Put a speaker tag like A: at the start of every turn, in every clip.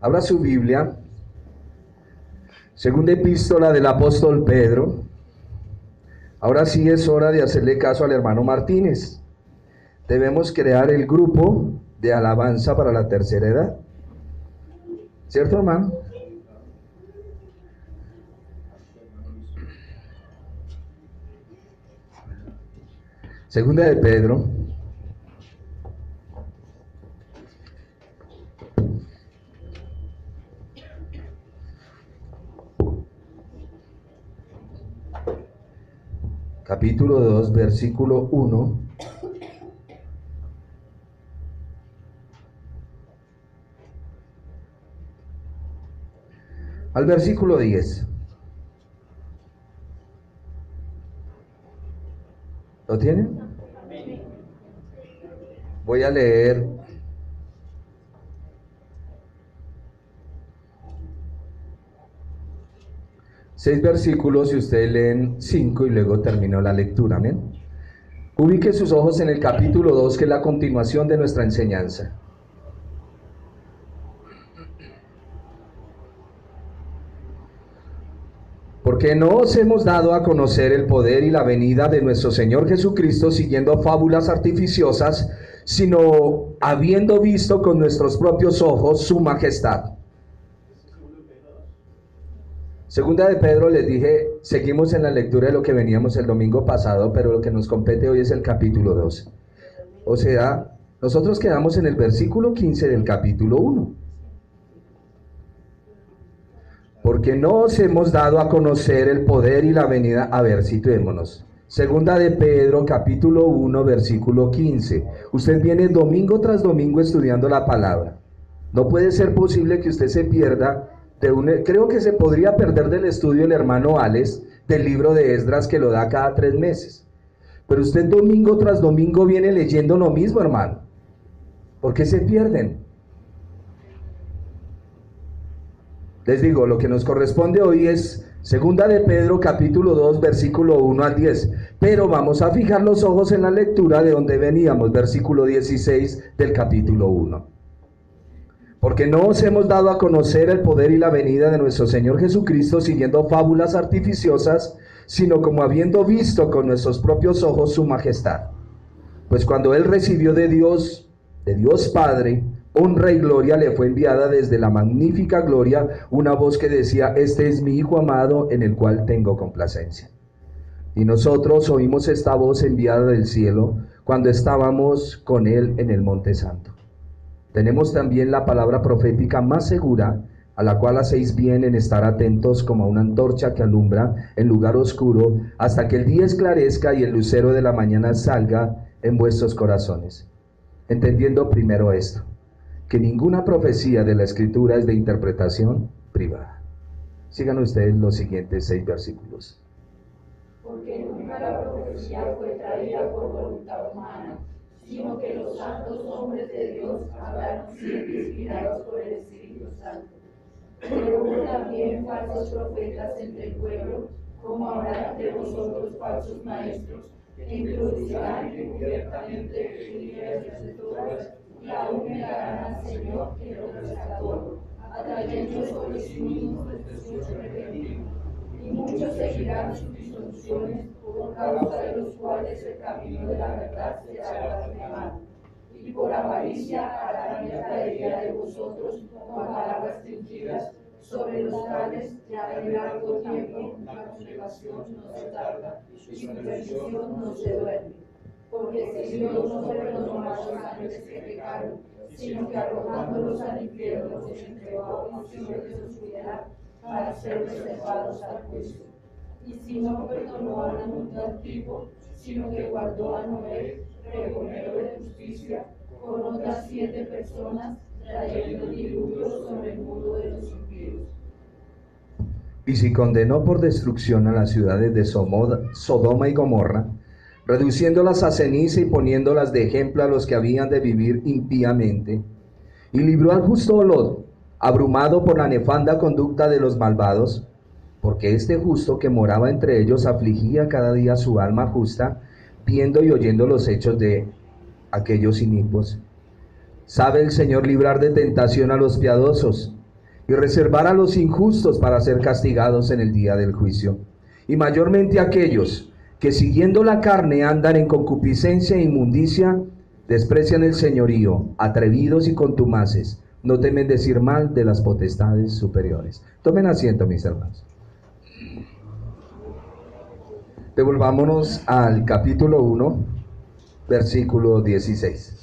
A: Abra su Biblia, segunda epístola del apóstol Pedro. Ahora sí es hora de hacerle caso al hermano Martínez. Debemos crear el grupo de alabanza para la tercera edad. ¿Cierto, hermano? Segunda de Pedro. Capítulo 2, versículo 1. Al versículo 10. ¿Lo tienen? Voy a leer seis versículos y ustedes leen 5 y luego termino la lectura. Amén. Ubique sus ojos en el capítulo 2, que es la continuación de nuestra enseñanza. Porque no os hemos dado a conocer el poder y la venida de nuestro Señor Jesucristo siguiendo fábulas artificiosas, sino habiendo visto con nuestros propios ojos su majestad. Segunda de Pedro, les dije, seguimos en la lectura de lo que veníamos el domingo pasado, pero lo que nos compete hoy es el capítulo 2. O sea, nosotros quedamos en el versículo 15 del capítulo 1. Porque no os hemos dado a conocer el poder y la venida. A ver, situémonos. Segunda de Pedro, capítulo 1, versículo 15. Usted viene domingo tras domingo estudiando la palabra. No puede ser posible que usted se pierda creo que se podría perder del estudio el hermano Alex del libro de Esdras, que lo da cada 3 meses. Pero usted domingo tras domingo viene leyendo lo mismo, hermano. ¿Por qué se pierden? Les digo, lo que nos corresponde hoy es segunda de Pedro, capítulo 2, versículo 1 al 10. Pero vamos a fijar los ojos en la lectura de donde veníamos, versículo 16 del capítulo 1. Porque no os hemos dado a conocer el poder y la venida de nuestro Señor Jesucristo siguiendo fábulas artificiosas, sino como habiendo visto con nuestros propios ojos su majestad. Pues cuando Él recibió de Dios Padre, honra y gloria, le fue enviada desde la magnífica gloria una voz que decía: este es mi Hijo amado, en el cual tengo complacencia. Y nosotros oímos esta voz enviada del cielo cuando estábamos con Él en el Monte Santo. Tenemos también la palabra profética más segura, a la cual hacéis bien en estar atentos como a una antorcha que alumbra en lugar oscuro, hasta que el día esclarezca y el lucero de la mañana salga en vuestros corazones. Entendiendo primero esto, que ninguna profecía de la Escritura es de interpretación privada. Sigan ustedes los siguientes 6 versículos.
B: Porque nunca la profecía fue traída por voluntad humana, sino que los santos hombres de Dios hablaron siempre inspirados por el Espíritu Santo. Pero hubo también falsos profetas entre el pueblo, como habrá entre vosotros falsos maestros, que introducirán encubiertamente ideas destructoras y aún negarán al Señor que lo rescató, atrayendo sobre sí mismos destrucción repentina. Y muchos seguirán sus disoluciones, por causa de los cuales el camino de la verdad será blasfemado. Y por avaricia harán mercadería de vosotros con palabras fingidas, sobre los tales ya de largo tiempo la congregación no se tarda y su perdición no se duerme. Porque si Dios no perdonó a los ángeles que pecaron, sino que arrojándolos al infierno los entregó a prisiones de su piedad para ser reservados al juicio. Y si no perdonó a la mundo antiguo, sino que guardó a Noé, pregonero de justicia, con otras 7 personas, trayendo diluvio sobre el mundo de los impíos.
A: Y si condenó por destrucción a las ciudades de Sodoma y Gomorra, reduciéndolas a ceniza y poniéndolas de ejemplo a los que habían de vivir impíamente, y libró al justo Lot, abrumado por la nefanda conducta de los malvados, porque este justo que moraba entre ellos afligía cada día su alma justa, viendo y oyendo los hechos de aquellos inicuos. Sabe el Señor librar de tentación a los piadosos, y reservar a los injustos para ser castigados en el día del juicio. Y mayormente aquellos que siguiendo la carne andan en concupiscencia e inmundicia, desprecian el señorío, atrevidos y contumaces, no temen decir mal de las potestades superiores. Tomen asiento, mis hermanos. Devolvámonos al capítulo 1, versículo 16.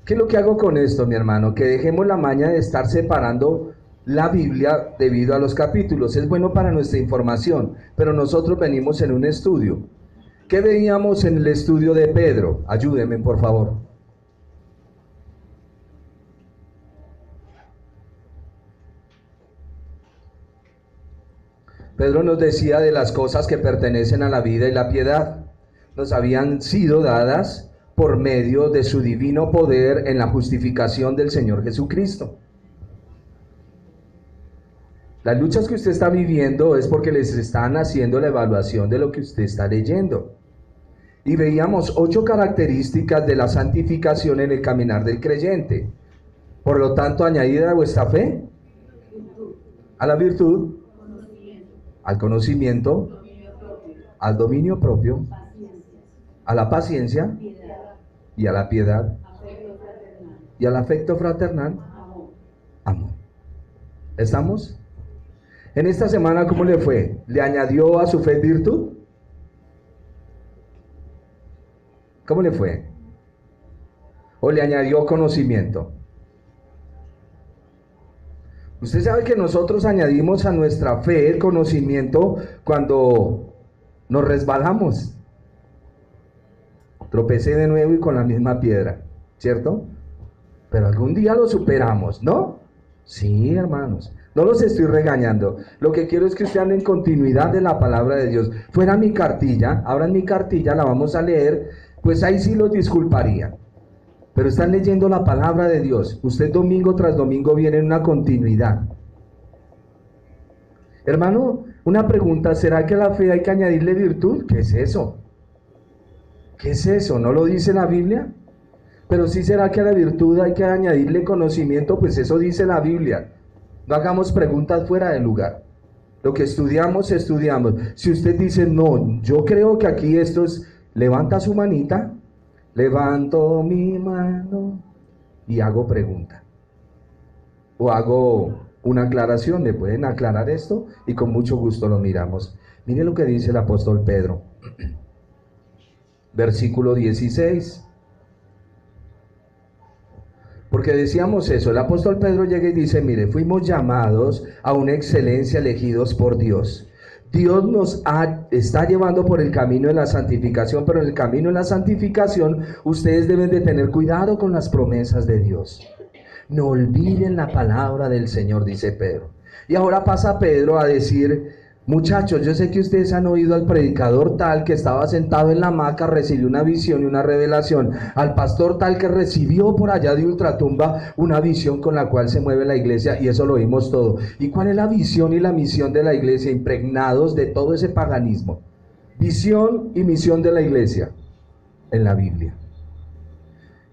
A: ¿Qué es lo que hago con esto, mi hermano? Que dejemos la maña de estar separando la Biblia debido a los capítulos. Es bueno para nuestra información, pero nosotros venimos en un estudio. ¿Qué veíamos en el estudio de Pedro? Ayúdenme, por favor. Pedro nos decía de las cosas que pertenecen a la vida y la piedad. Nos habían sido dadas por medio de su divino poder en la justificación del Señor Jesucristo. Las luchas que usted está viviendo es porque les están haciendo la evaluación de lo que usted está leyendo. Y veíamos 8 características de la santificación en el caminar del creyente. Por lo tanto, añadida a vuestra fe, a la virtud, al conocimiento, al dominio propio, a la paciencia y a la piedad y al afecto fraternal, amor. ¿Estamos? En esta semana, ¿cómo le fue? ¿Le añadió a su fe virtud? ¿Cómo le fue? ¿O le añadió conocimiento? Usted sabe que nosotros añadimos a nuestra fe el conocimiento cuando nos resbalamos. Tropecé de nuevo y con la misma piedra, ¿cierto? Pero algún día lo superamos, ¿no? Sí, hermanos. No los estoy regañando. Lo que quiero es que usted ande en continuidad de la palabra de Dios. Fuera mi cartilla, abran mi cartilla, la vamos a leer, pues ahí sí los disculparía. Pero están leyendo la palabra de Dios. Usted domingo tras domingo viene en una continuidad. Hermano, una pregunta, ¿será que a la fe hay que añadirle virtud? ¿Qué es eso? ¿Qué es eso? ¿No lo dice la Biblia? Pero sí, ¿será que a la virtud hay que añadirle conocimiento? Pues eso dice la Biblia. No hagamos preguntas fuera de lugar. Lo que estudiamos, estudiamos. Si usted dice, no, yo creo que aquí esto es, levanta su manita, levanto mi mano y hago pregunta. O hago una aclaración, ¿le pueden aclarar esto? Y con mucho gusto lo miramos. Mire lo que dice el apóstol Pedro. Versículo 16. Porque decíamos eso, el apóstol Pedro llega y dice, mire, fuimos llamados a una excelencia, elegidos por Dios. Dios nos está llevando por el camino de la santificación, pero en el camino de la santificación ustedes deben de tener cuidado con las promesas de Dios. No olviden la palabra del Señor, dice Pedro. Y ahora pasa Pedro a decir, muchachos, yo sé que ustedes han oído al predicador tal que estaba sentado en la hamaca, recibió una visión y una revelación, al pastor tal que recibió por allá de ultratumba una visión con la cual se mueve la iglesia, y eso lo vimos todo. ¿Y cuál es la visión y la misión de la iglesia? Impregnados de todo ese paganismo. Visión y misión de la iglesia en la Biblia.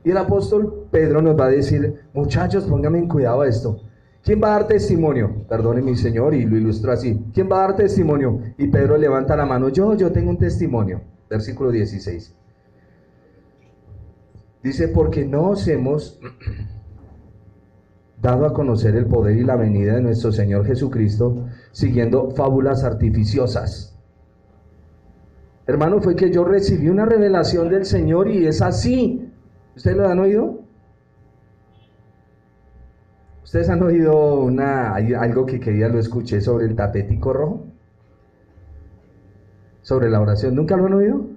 A: Y el apóstol Pedro nos va a decir, muchachos, pónganme en cuidado a esto. ¿Quién va a dar testimonio? Perdone mi Señor, y lo ilustró así. ¿Quién va a dar testimonio? Y Pedro levanta la mano. Yo tengo un testimonio. Versículo 16. Dice, porque no os hemos dado a conocer el poder y la venida de nuestro Señor Jesucristo siguiendo fábulas artificiosas. Hermano, fue que yo recibí una revelación del Señor y es así. ¿Ustedes lo han oído? ¿Ustedes han oído algo que quería lo escuché sobre el tapetico rojo? Sobre la oración, ¿nunca lo han oído?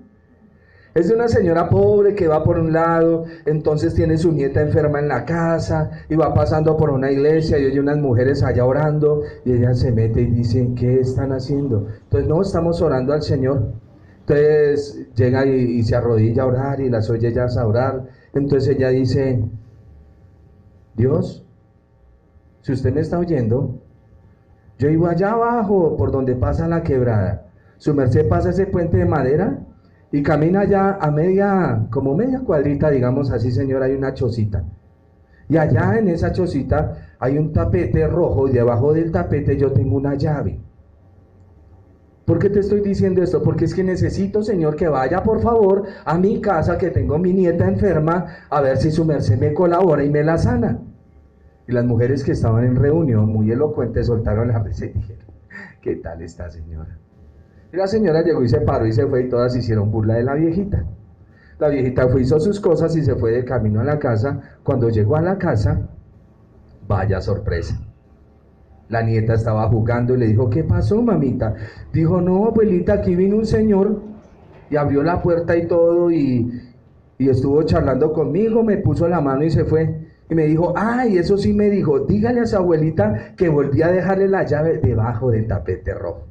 A: Es de una señora pobre que va por un lado, entonces tiene su nieta enferma en la casa y va pasando por una iglesia y oye unas mujeres allá orando y ella se mete y dice, ¿qué están haciendo? Entonces, no, estamos orando al Señor. Entonces llega y se arrodilla a orar y las oye ellas a orar. Entonces ella dice, Dios, si usted me está oyendo, yo iba allá abajo por donde pasa la quebrada. Su merced pasa ese puente de madera y camina allá a media cuadrita, digamos así, señor, hay una chocita. Y allá en esa chocita hay un tapete rojo y debajo del tapete yo tengo una llave. ¿Por qué te estoy diciendo esto? Porque es que necesito, Señor, que vaya por favor a mi casa, que tengo mi nieta enferma, a ver si su merced me colabora y me la sana. Y las mujeres que estaban en reunión, muy elocuentes, soltaron la risa y dijeron, ¿qué tal esta señora? Y la señora llegó y se paró y se fue y todas hicieron burla de la viejita. La viejita fue, hizo sus cosas y se fue de camino a la casa. Cuando llegó a la casa, vaya sorpresa. La nieta estaba jugando y le dijo, ¿qué pasó, mamita? Dijo, no, abuelita, aquí vino un señor y abrió la puerta y todo y estuvo charlando conmigo, me puso la mano y se fue. Y me dijo, ay, eso sí me dijo, dígale a su abuelita que volví a dejarle la llave debajo del tapete rojo.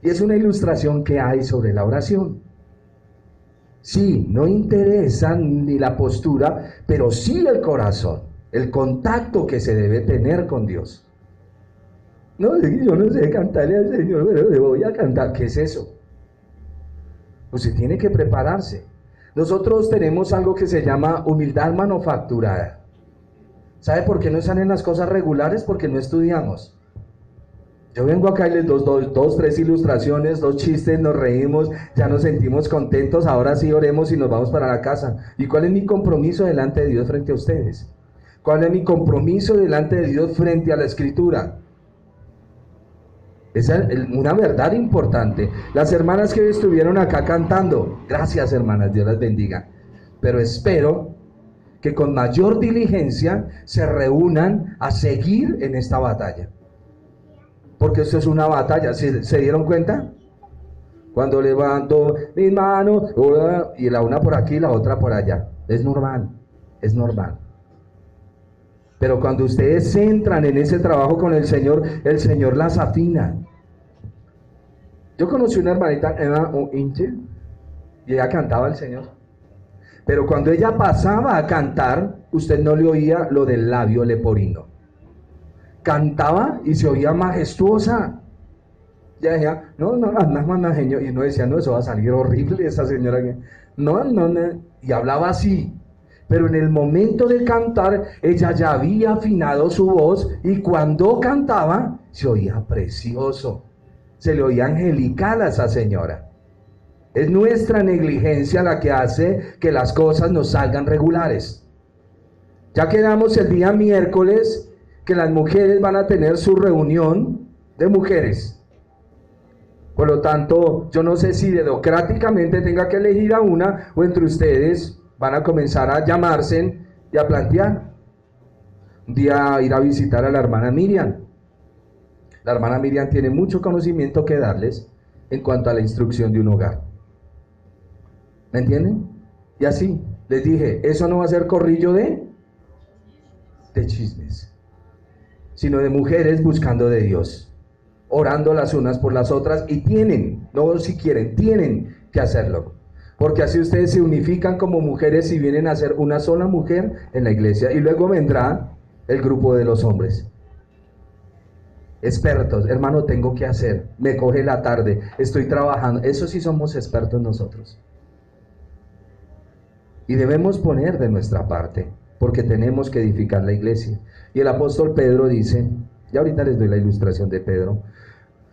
A: Y es una ilustración que hay sobre la oración. Sí, no interesa ni la postura, pero sí el corazón, el contacto que se debe tener con Dios. No, yo no sé cantarle al Señor, pero le voy a cantar. ¿Qué es eso? Usted tiene que prepararse. Nosotros tenemos algo que se llama humildad manufacturada. ¿Sabe por qué no salen las cosas regulares? Porque no estudiamos. Yo vengo acá y les doy dos, tres ilustraciones, 2 chistes, nos reímos, ya nos sentimos contentos, ahora sí oremos y nos vamos para la casa. ¿Y cuál es mi compromiso delante de Dios frente a ustedes? ¿Cuál es mi compromiso delante de Dios frente a la Escritura? Esa es una verdad importante. Las hermanas que estuvieron acá cantando, gracias hermanas, Dios las bendiga. Pero espero que con mayor diligencia se reúnan a seguir en esta batalla. Porque esto es una batalla, ¿se dieron cuenta? Cuando levanto mis manos, y la una por aquí y la otra por allá. Es normal, es normal. Pero cuando ustedes entran en ese trabajo con el Señor las afina. Yo conocí una hermanita, Emma Inche, y ella cantaba al Señor. Pero cuando ella pasaba a cantar, usted no le oía lo del labio leporino. Cantaba y se oía majestuosa. Ya decía, no, genio. Y no decía, no, eso va a salir horrible esa señora. No. Y hablaba así. Pero en el momento de cantar, ella ya había afinado su voz y cuando cantaba, se oía precioso. Se le oía angelical a esa señora. Es nuestra negligencia la que hace que las cosas nos salgan regulares. Ya quedamos el día miércoles que las mujeres van a tener su reunión de mujeres. Por lo tanto, yo no sé si democráticamente tenga que elegir a una o entre ustedes van a comenzar a llamarse y a plantear. Un día ir a visitar a la hermana Miriam. La hermana Miriam tiene mucho conocimiento que darles en cuanto a la instrucción de un hogar. ¿Me entienden? Y así, les dije, eso no va a ser corrillo de chismes, sino de mujeres buscando de Dios, orando las unas por las otras, y tienen, no si quieren, tienen que hacerlo, porque así ustedes se unifican como mujeres y vienen a ser una sola mujer en la iglesia, y luego vendrá el grupo de los hombres. Expertos, hermano, tengo que hacer, me coge la tarde, estoy trabajando, eso sí somos expertos nosotros. Y debemos poner de nuestra parte, porque tenemos que edificar la iglesia. Y el apóstol Pedro dice, ya ahorita les doy la ilustración de Pedro,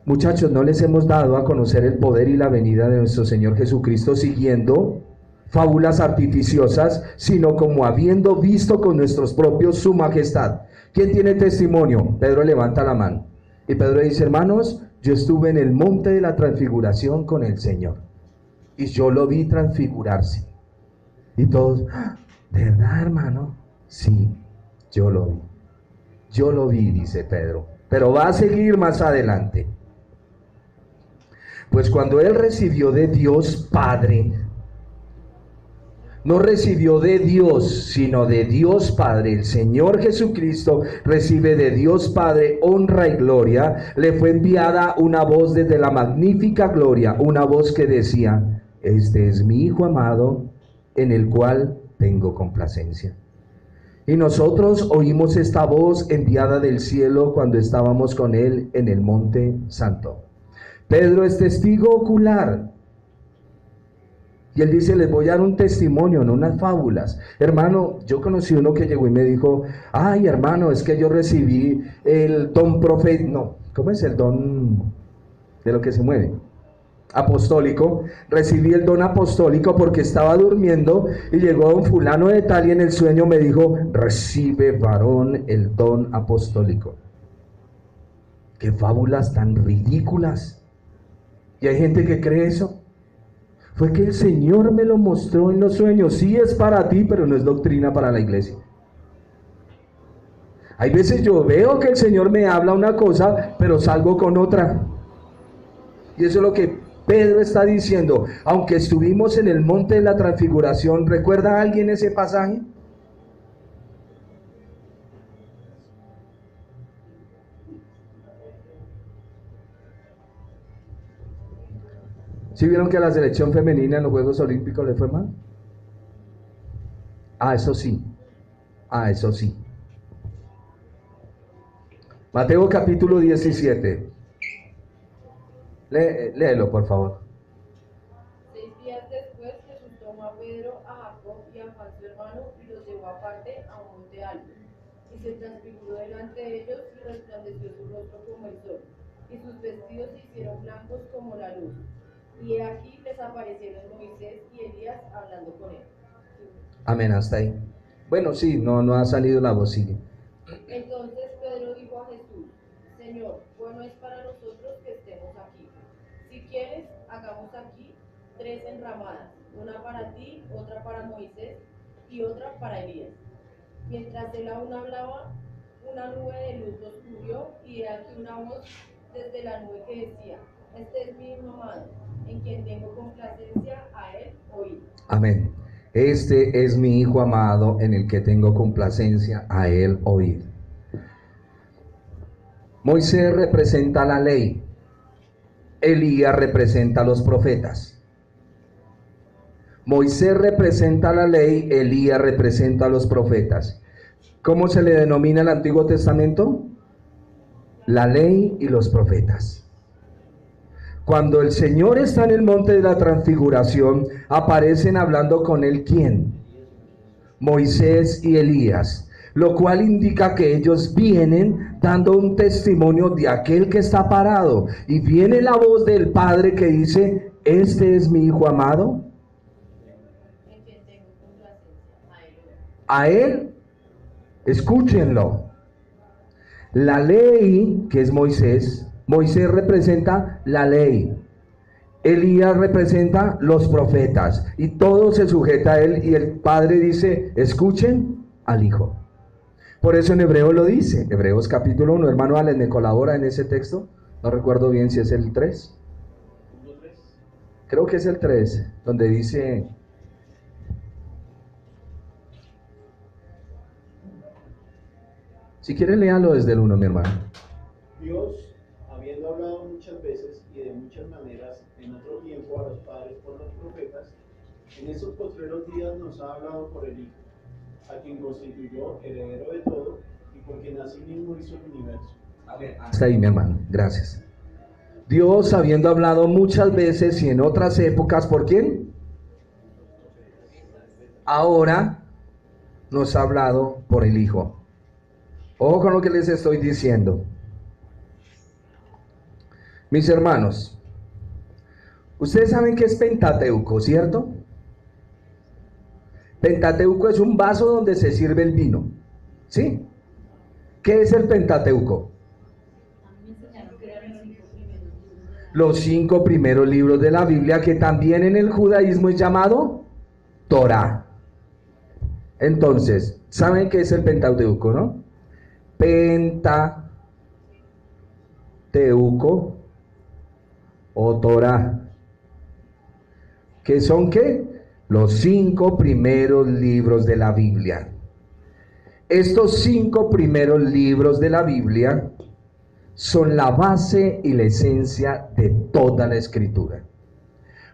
A: muchachos, no les hemos dado a conocer el poder y la venida de nuestro Señor Jesucristo siguiendo fábulas artificiosas, sino como habiendo visto con nuestros propios su majestad. ¿Quién tiene testimonio? Pedro levanta la mano. Y Pedro dice, hermanos, yo estuve en el monte de la transfiguración con el Señor. Y yo lo vi transfigurarse. Y todos, ¿de verdad, hermano? Sí, yo lo vi. Yo lo vi, dice Pedro. Pero va a seguir más adelante. Pues cuando él recibió de Dios Padre, no recibió de Dios, sino de Dios Padre, el Señor Jesucristo recibe de Dios Padre honra y gloria, le fue enviada una voz desde la magnífica gloria, una voz que decía, este es mi Hijo amado, en el cual tengo complacencia. Y nosotros oímos esta voz enviada del cielo cuando estábamos con él en el monte santo. Pedro es testigo ocular Y él dice, les voy a dar un testimonio, no unas fábulas. Hermano, yo conocí uno que llegó y me dijo, ay hermano, es que yo recibí el don profeta, no, ¿cómo es el don de lo que se mueve? Apostólico. Recibí el don apostólico porque estaba durmiendo y llegó don fulano de tal y en el sueño me dijo, recibe varón el don apostólico. Qué fábulas tan ridículas. Y hay gente que cree eso. Fue que el Señor me lo mostró en los sueños. Sí es para ti, pero no es doctrina para la iglesia. Hay veces yo veo que el Señor me habla una cosa, pero salgo con otra. Y eso es lo que Pedro está diciendo. Aunque estuvimos en el monte de la transfiguración, ¿recuerda a alguien ese pasaje? ¿Sí vieron que a la selección femenina en los Juegos Olímpicos le fue mal? Eso sí. Eso sí. Mateo capítulo 17. Léelo, por favor.
B: 6 días después Jesús tomó a Pedro, a Jacob y a Juan su hermano y los llevó aparte a un monte alto. Y se transfiguró delante de ellos y resplandeció su rostro como el sol, y sus vestidos se hicieron blancos como la luz. Y aquí les aparecieron Moisés y Elías hablando con él.
A: Amén, hasta ahí. Bueno, sí, no ha salido la voz, sigue.
B: Entonces Pedro dijo a Jesús, Señor, bueno es para nosotros que estemos aquí. Si quieres, hagamos aquí 3 enramadas, una para ti, otra para Moisés y otra para Elías. Mientras él aún hablaba, una nube de luz los cubrió y he aquí una voz desde la nube que decía, este es mi hijo amado, en quien tengo complacencia, a él oíd.
A: Amén. Este es mi hijo amado, en el que tengo complacencia, a él oíd. Moisés representa la ley. Elías representa a los profetas. Moisés representa la ley, Elías representa a los profetas. ¿Cómo se le denomina el Antiguo Testamento? La ley y los profetas. Cuando el Señor está en el monte de la transfiguración, aparecen hablando con él, ¿quién? Moisés y Elías, lo cual indica que ellos vienen dando un testimonio de aquel que está parado, y viene la voz del Padre que dice, este es mi hijo amado, a él, escúchenlo. La ley, que es Moisés representa la ley. Elías representa los profetas. Y todo se sujeta a él. Y el Padre dice, escuchen al Hijo. Por eso en Hebreos lo dice. Hebreos capítulo 1. Hermano Alex, ¿me colabora en ese texto? No recuerdo bien si es el 3. Creo que es el 3. Donde dice... Si quieren, léalo desde el 1, mi hermano.
C: Dios, habiendo hablado muchas veces y de muchas maneras en otro tiempo a los padres por los profetas, en esos postreros días nos ha hablado por el Hijo, a quien constituyó heredero de todo y por quien asimismo hizo el universo.
A: Hasta ahí, mi hermano, gracias. Dios, habiendo hablado muchas veces y en otras épocas, ¿por quién? Ahora nos ha hablado por el Hijo. Ojo con lo que les estoy diciendo. Mis hermanos, ustedes saben qué es Pentateuco, ¿cierto? Pentateuco es un vaso donde se sirve el vino, ¿sí? ¿Qué es el Pentateuco? Los 5 primeros libros de la Biblia, que también en el judaísmo es llamado Torá. Entonces, ¿saben qué es el Pentateuco, no? Pentateuco o Torá, que son ¿qué? Los 5 primeros libros de la Biblia. Estos 5 primeros libros de la Biblia son la base y la esencia de toda la escritura.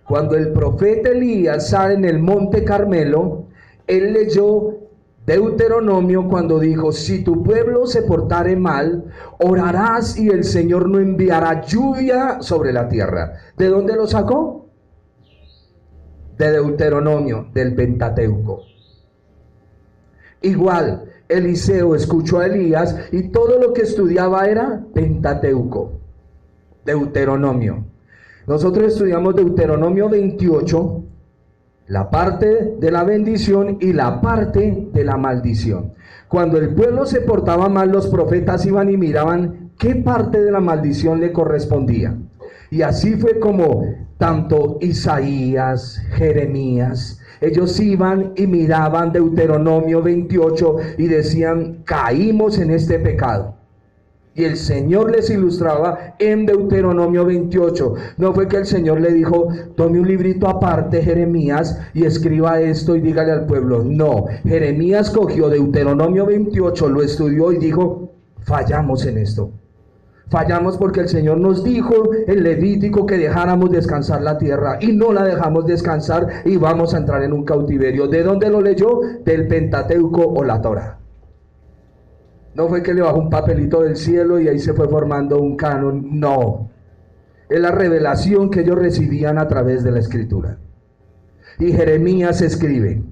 A: Cuando el profeta Elías sale en el monte Carmelo, él leyó Deuteronomio cuando dijo, si tu pueblo se portare mal, orarás y el Señor no enviará lluvia sobre la tierra. ¿De dónde lo sacó? de Deuteronomio, del Pentateuco. Igual, Eliseo escuchó a Elías y todo lo que estudiaba era Pentateuco, Deuteronomio. Nosotros estudiamos Deuteronomio 28, la parte de la bendición y la parte de la maldición. Cuando el pueblo se portaba mal, los profetas iban y miraban qué parte de la maldición le correspondía. Y así fue como tanto Isaías, Jeremías, ellos iban y miraban Deuteronomio 28 y decían, caímos en este pecado. Y el Señor les ilustraba en Deuteronomio 28. No fue que el Señor le dijo, tome un librito aparte, Jeremías, y escriba esto y dígale al pueblo. No, Jeremías cogió Deuteronomio 28, lo estudió y dijo, fallamos en esto. Fallamos porque el Señor nos dijo en Levítico que dejáramos descansar la tierra y no la dejamos descansar y vamos a entrar en un cautiverio. ¿De dónde lo leyó? Del Pentateuco o la Torá. No fue que le bajó un papelito del cielo y ahí se fue formando un canon. No, es la revelación que ellos recibían a través de la Escritura. Y Jeremías escribe.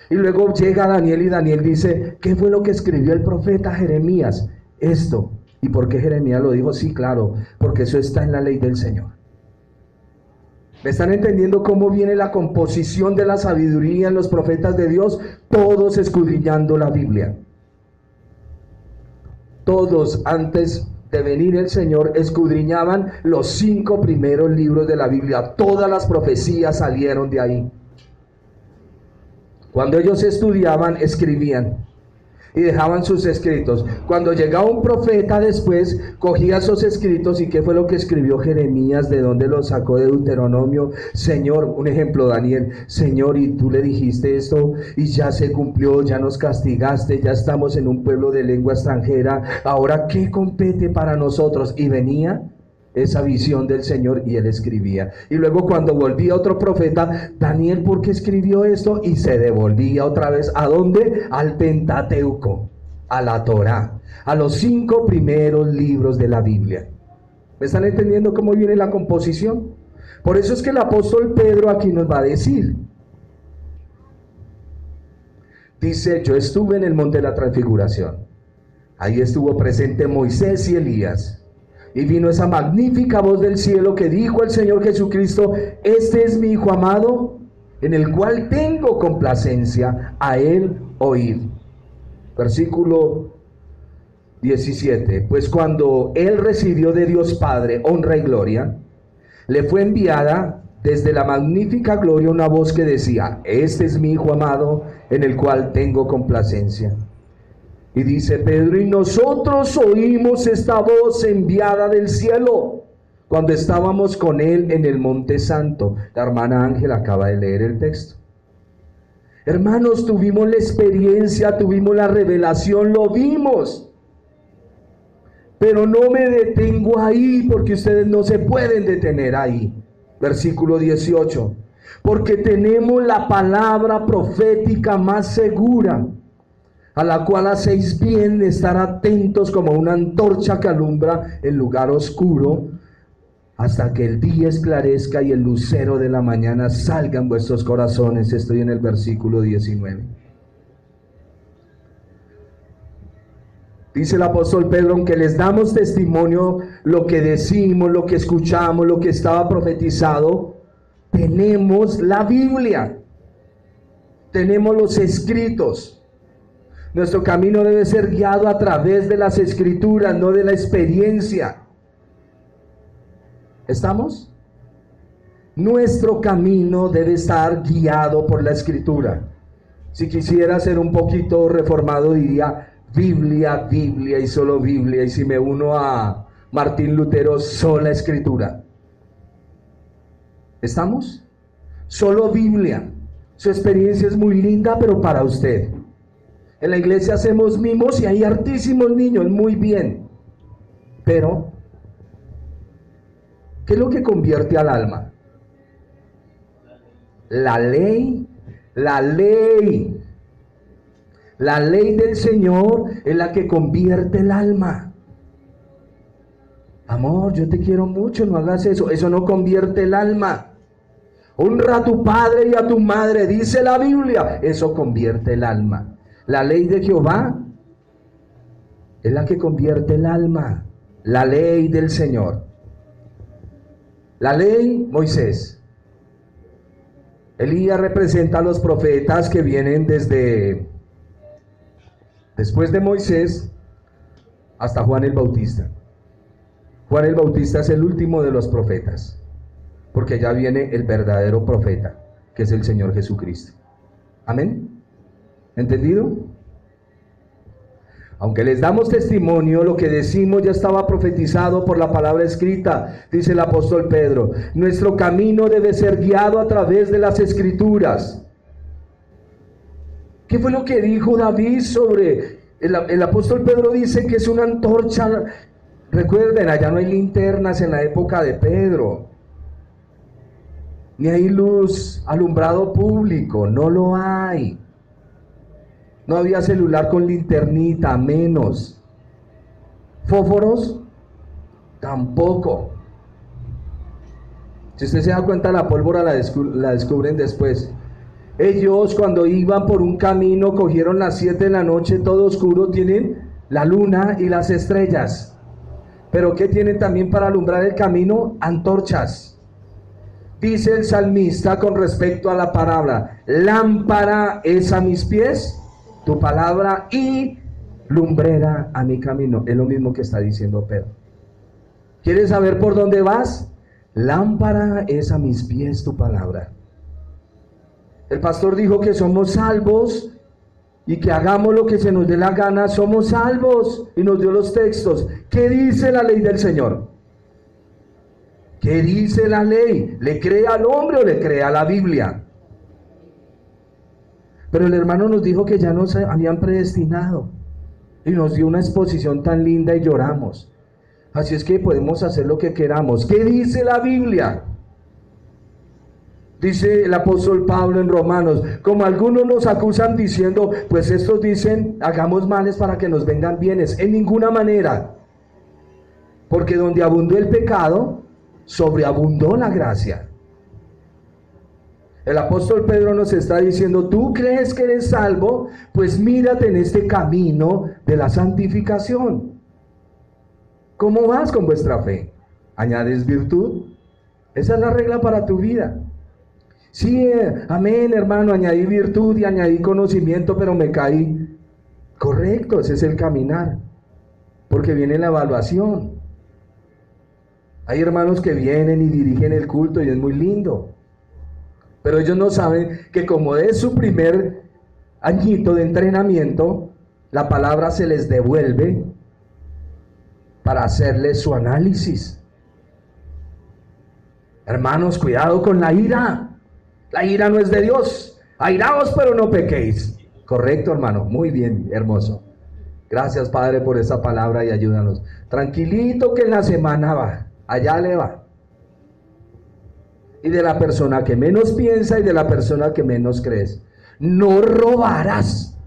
A: Y luego llega Daniel y Daniel dice, ¿qué fue lo que escribió el profeta Jeremías? Esto. ¿Y por qué Jeremías lo dijo? Sí, claro, porque eso está en la ley del Señor. ¿Me están entendiendo cómo viene la composición de la sabiduría en los profetas de Dios? Todos escudriñando la Biblia. Todos antes de venir el Señor escudriñaban los 5 primeros libros de la Biblia. Todas las profecías salieron de ahí. Cuando ellos estudiaban, escribían y dejaban sus escritos. Cuando llegaba un profeta después, cogía esos escritos y ¿qué fue lo que escribió Jeremías? ¿De dónde lo sacó? De Deuteronomio. Señor, un ejemplo, Daniel, Señor, y tú le dijiste esto y ya se cumplió, ya nos castigaste, ya estamos en un pueblo de lengua extranjera, ahora ¿qué compete para nosotros? Y venía esa visión del Señor y él escribía. Y luego cuando volvía otro profeta, Daniel, ¿por qué escribió esto? Y se devolvía otra vez, ¿a dónde? Al Pentateuco, a la Torá, a los 5 primeros libros de la Biblia. ¿Me están entendiendo cómo viene la composición? Por eso es que el apóstol Pedro aquí nos va a decir, dice, yo estuve en el monte de la transfiguración, ahí estuvo presente Moisés y Elías. Y vino esa magnífica voz del cielo que dijo el Señor Jesucristo, este es mi Hijo amado, en el cual tengo complacencia, a él oíd. Versículo 17, pues cuando él recibió de Dios Padre honra y gloria, le fue enviada desde la magnífica gloria una voz que decía, este es mi Hijo amado, en el cual tengo complacencia. Y dice Pedro, y nosotros oímos esta voz enviada del cielo cuando estábamos con él en el Monte Santo. La hermana Ángela acaba de leer el texto. Hermanos, tuvimos la experiencia, tuvimos la revelación, lo vimos. Pero no me detengo ahí porque ustedes no se pueden detener ahí. Versículo 18. Porque tenemos la palabra profética más segura, a la cual hacéis bien estar atentos como una antorcha que alumbra el lugar oscuro, hasta que el día esclarezca y el lucero de la mañana salga en vuestros corazones. Estoy en el versículo 19. Dice el apóstol Pedro, aunque les damos testimonio, lo que decimos, lo que escuchamos, lo que estaba profetizado, tenemos la Biblia, tenemos los escritos. Nuestro camino debe ser guiado a través de las Escrituras, no de la experiencia. ¿Estamos? Nuestro camino debe estar guiado por la Escritura. Si quisiera ser un poquito reformado, diría Biblia, Biblia y solo Biblia. Y si me uno a Martín Lutero, sola Escritura. ¿Estamos? Solo Biblia. Su experiencia es muy linda, pero para usted. En la iglesia hacemos mimos y hay hartísimos niños, muy bien. Pero, ¿qué es lo que convierte al alma? La ley. La ley. La ley del Señor es la que convierte el alma. Amor, yo te quiero mucho, no hagas eso. Eso no convierte el alma. Honra a tu padre y a tu madre, dice la Biblia. Eso convierte el alma. La ley de Jehová es la que convierte el alma. La ley del Señor. La ley, Moisés. Elías representa a los profetas que vienen después de Moisés hasta Juan el Bautista. Juan el Bautista es el último de los profetas, porque ya viene el verdadero profeta, que es el Señor Jesucristo. Amén. ¿Entendido? Aunque les damos testimonio, lo que decimos ya estaba profetizado por la palabra escrita, dice el apóstol Pedro. Nuestro camino debe ser guiado a través de las escrituras. ¿Qué fue lo que dijo David sobre el apóstol Pedro? Dice que es una antorcha. Recuerden, allá no hay linternas en la época de Pedro, ni hay luz, alumbrado público, no lo hay. No había celular con linternita, menos. Fósforos, tampoco. Si usted se da cuenta, la pólvora la descubren después. Ellos, cuando iban por un camino, cogieron las 7 de la noche, todo oscuro, tienen la luna y las estrellas. Pero ¿qué tienen también para alumbrar el camino? Antorchas. Dice el salmista con respecto a la palabra: lámpara es a mis pies tu palabra y lumbrera a mi camino. Es lo mismo que está diciendo Pedro. ¿Quieres saber por dónde vas? Lámpara es a mis pies tu palabra. El pastor dijo que somos salvos y que hagamos lo que se nos dé la gana. Somos salvos y nos dio los textos. ¿Qué dice la ley del Señor? ¿Qué dice la ley? ¿Le cree al hombre o le cree a la Biblia? Pero el hermano nos dijo que ya nos habían predestinado y nos dio una exposición tan linda y lloramos. Así es que podemos hacer lo que queramos. ¿Qué dice la Biblia? Dice el apóstol Pablo en Romanos: como algunos nos acusan diciendo, pues estos dicen, hagamos males para que nos vengan bienes. En ninguna manera. Porque donde abundó el pecado, sobreabundó la gracia. El apóstol Pedro nos está diciendo: ¿tú crees que eres salvo? Pues mírate en este camino de la santificación. ¿Cómo vas con vuestra fe? ¿Añades virtud? Esa es la regla para tu vida. Sí, amén, hermano, añadí virtud y añadí conocimiento, pero me caí. Correcto, ese es el caminar, porque viene la evaluación. Hay hermanos que vienen y dirigen el culto y es muy lindo, pero ellos no saben que como es su primer añito de entrenamiento, la palabra se les devuelve para hacerles su análisis. Hermanos, cuidado con la ira. La ira no es de Dios. Airaos, pero no pequéis. Correcto, hermano. Muy bien, hermoso. Gracias, Padre, por esa palabra y ayúdanos. Tranquilito que en la semana va. Allá le va. Y de la persona que menos piensa y de la persona que menos crees. No robarás.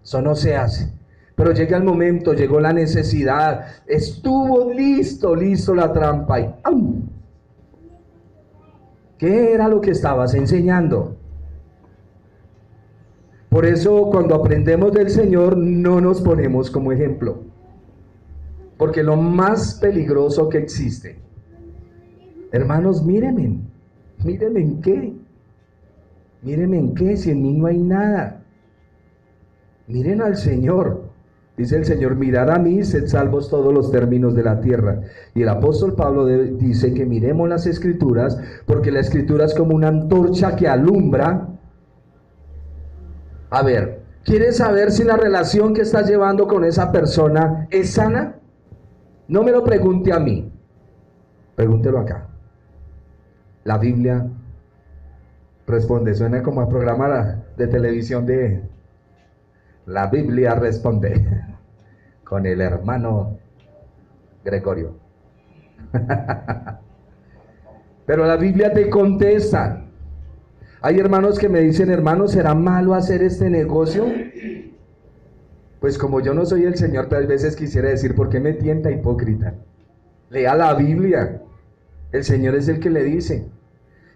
A: Eso no se hace. Pero llega el momento, llegó la necesidad. Estuvo listo la trampa y ¡am! ¿Qué era lo que estabas enseñando? Por eso cuando aprendemos del Señor no nos ponemos como ejemplo. Porque lo más peligroso que existe, hermanos, mírenme en qué. Mírenme en qué, si en mí no hay nada. Miren al Señor. Dice el Señor: mirad a mí, sed salvos todos los términos de la tierra. Y el apóstol Pablo dice que miremos las Escrituras, porque la Escritura es como una antorcha que alumbra. A ver, ¿quieres saber si la relación que estás llevando con esa persona es sana? No me lo pregunte a mí, pregúntelo acá. La Biblia responde. Suena como a programa de televisión de La Biblia responde, con el hermano Gregorio. Pero la Biblia te contesta. Hay hermanos que me dicen: hermano, ¿será malo hacer este negocio? Pues como yo no soy el Señor, tal veces quisiera decir: ¿por qué me tienta, hipócrita? Lea la Biblia. El Señor es el que le dice.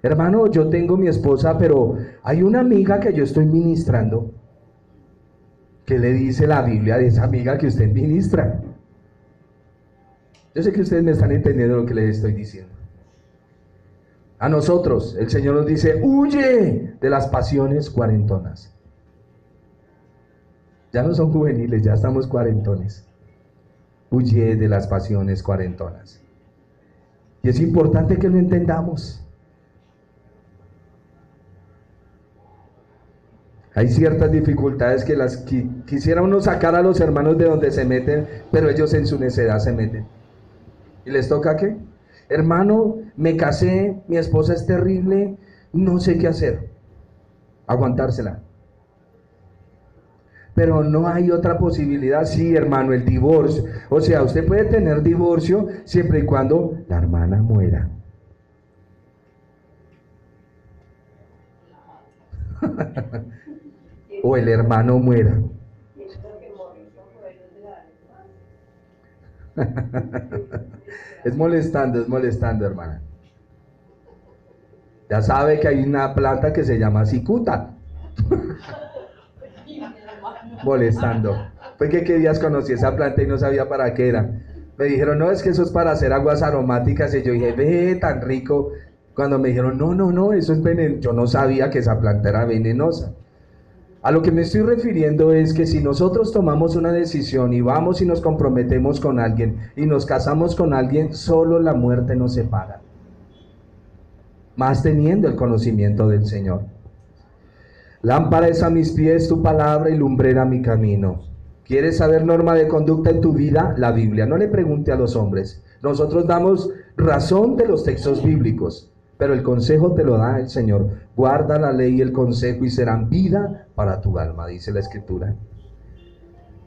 A: Hermano, yo tengo mi esposa, pero hay una amiga que yo estoy ministrando. ¿Qué le dice la Biblia de esa amiga que usted ministra? Yo sé que ustedes me están entendiendo lo que les estoy diciendo. A nosotros, el Señor nos dice, huye de las pasiones cuarentonas. Ya no son juveniles, ya estamos cuarentones. Huye de las pasiones cuarentonas. Y es importante que lo entendamos. Hay ciertas dificultades que las quisiera uno sacar a los hermanos de donde se meten, pero ellos en su necedad se meten. ¿Y les toca qué? Hermano, me casé, mi esposa es terrible, no sé qué hacer. Aguantársela. Pero no hay otra posibilidad. Sí, hermano, el divorcio. O sea, usted puede tener divorcio siempre y cuando la hermana muera. O el hermano muera. Es molestando, hermana. Ya sabe que hay una planta que se llama cicuta. Molestando. Fue que qué días conocí esa planta y no sabía para qué era. Me dijeron, no, es que eso es para hacer aguas aromáticas. Y yo dije, ve, tan rico. Cuando me dijeron, no, eso es venenoso. Yo no sabía que esa planta era venenosa. A lo que me estoy refiriendo es que si nosotros tomamos una decisión y vamos y nos comprometemos con alguien y nos casamos con alguien, solo la muerte nos separa. Más teniendo el conocimiento del Señor. Lámpara es a mis pies tu palabra y lumbrera mi camino. ¿Quieres saber norma de conducta en tu vida? La Biblia. No le pregunte a los hombres. Nosotros damos razón de los textos bíblicos, pero el consejo te lo da el Señor. Guarda la ley y el consejo y serán vida para tu alma, dice la Escritura.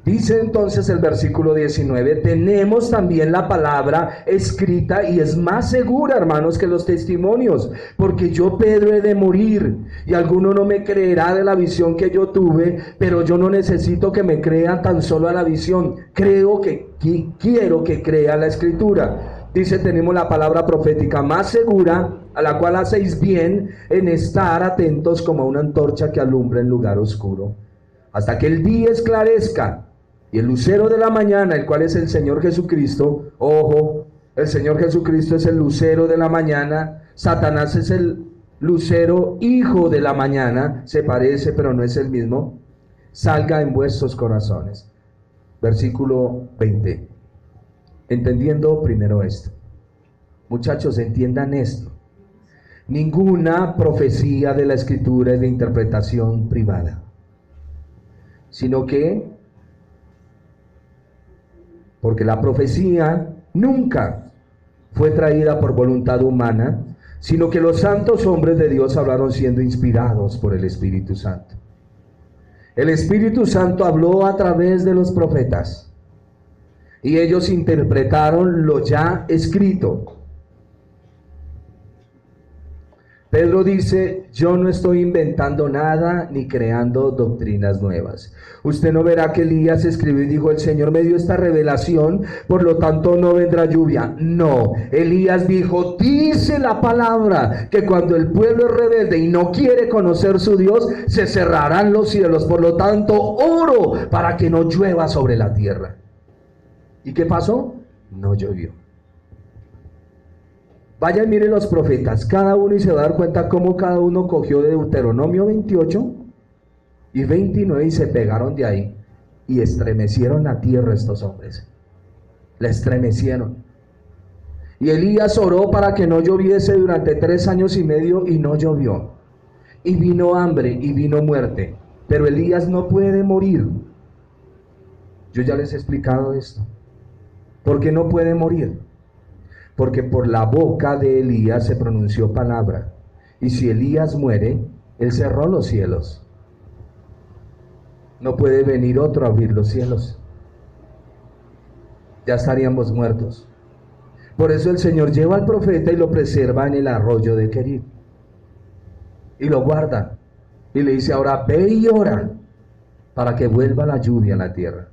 A: Dice entonces el versículo 19, tenemos también la palabra escrita y es más segura, hermanos, que los testimonios, porque yo, Pedro, he de morir y alguno no me creerá de la visión que yo tuve, pero yo no necesito que me crean tan solo a la visión, quiero que crea la Escritura. Dice, tenemos la palabra profética más segura, a la cual hacéis bien en estar atentos como una antorcha que alumbra en lugar oscuro, hasta que el día esclarezca y el lucero de la mañana, el cual es el Señor Jesucristo. Ojo, el Señor Jesucristo es el lucero de la mañana, Satanás es el lucero hijo de la mañana, se parece pero no es el mismo, salga en vuestros corazones. Versículo 20. Entendiendo primero esto, muchachos, entiendan esto. Ninguna profecía de la Escritura es de interpretación privada, sino que, porque la profecía nunca fue traída por voluntad humana, sino que los santos hombres de Dios hablaron siendo inspirados por el Espíritu Santo. El Espíritu Santo habló a través de los profetas y ellos interpretaron lo ya escrito. Pedro dice, yo no estoy inventando nada ni creando doctrinas nuevas. Usted no verá que Elías escribió y dijo, el Señor me dio esta revelación, por lo tanto no vendrá lluvia. No, Elías dijo, dice la palabra, que cuando el pueblo es rebelde y no quiere conocer su Dios, se cerrarán los cielos. Por lo tanto, oro para que no llueva sobre la tierra. ¿Y qué pasó? No llovió. Vaya y mire los profetas, cada uno, y se va a dar cuenta cómo cada uno cogió de Deuteronomio 28 y 29 y se pegaron de ahí y estremecieron la tierra estos hombres. La estremecieron. Y Elías oró para que no lloviese durante 3 años y medio y no llovió. Y vino hambre y vino muerte. Pero Elías no puede morir. Yo ya les he explicado esto. ¿Por qué no puede morir? Porque por la boca de Elías se pronunció palabra. Y si Elías muere, él cerró los cielos. No puede venir otro a abrir los cielos. Ya estaríamos muertos. Por eso el Señor lleva al profeta y lo preserva en el arroyo de Querib. Y lo guarda. Y le dice, ahora ve y ora para que vuelva la lluvia a la tierra.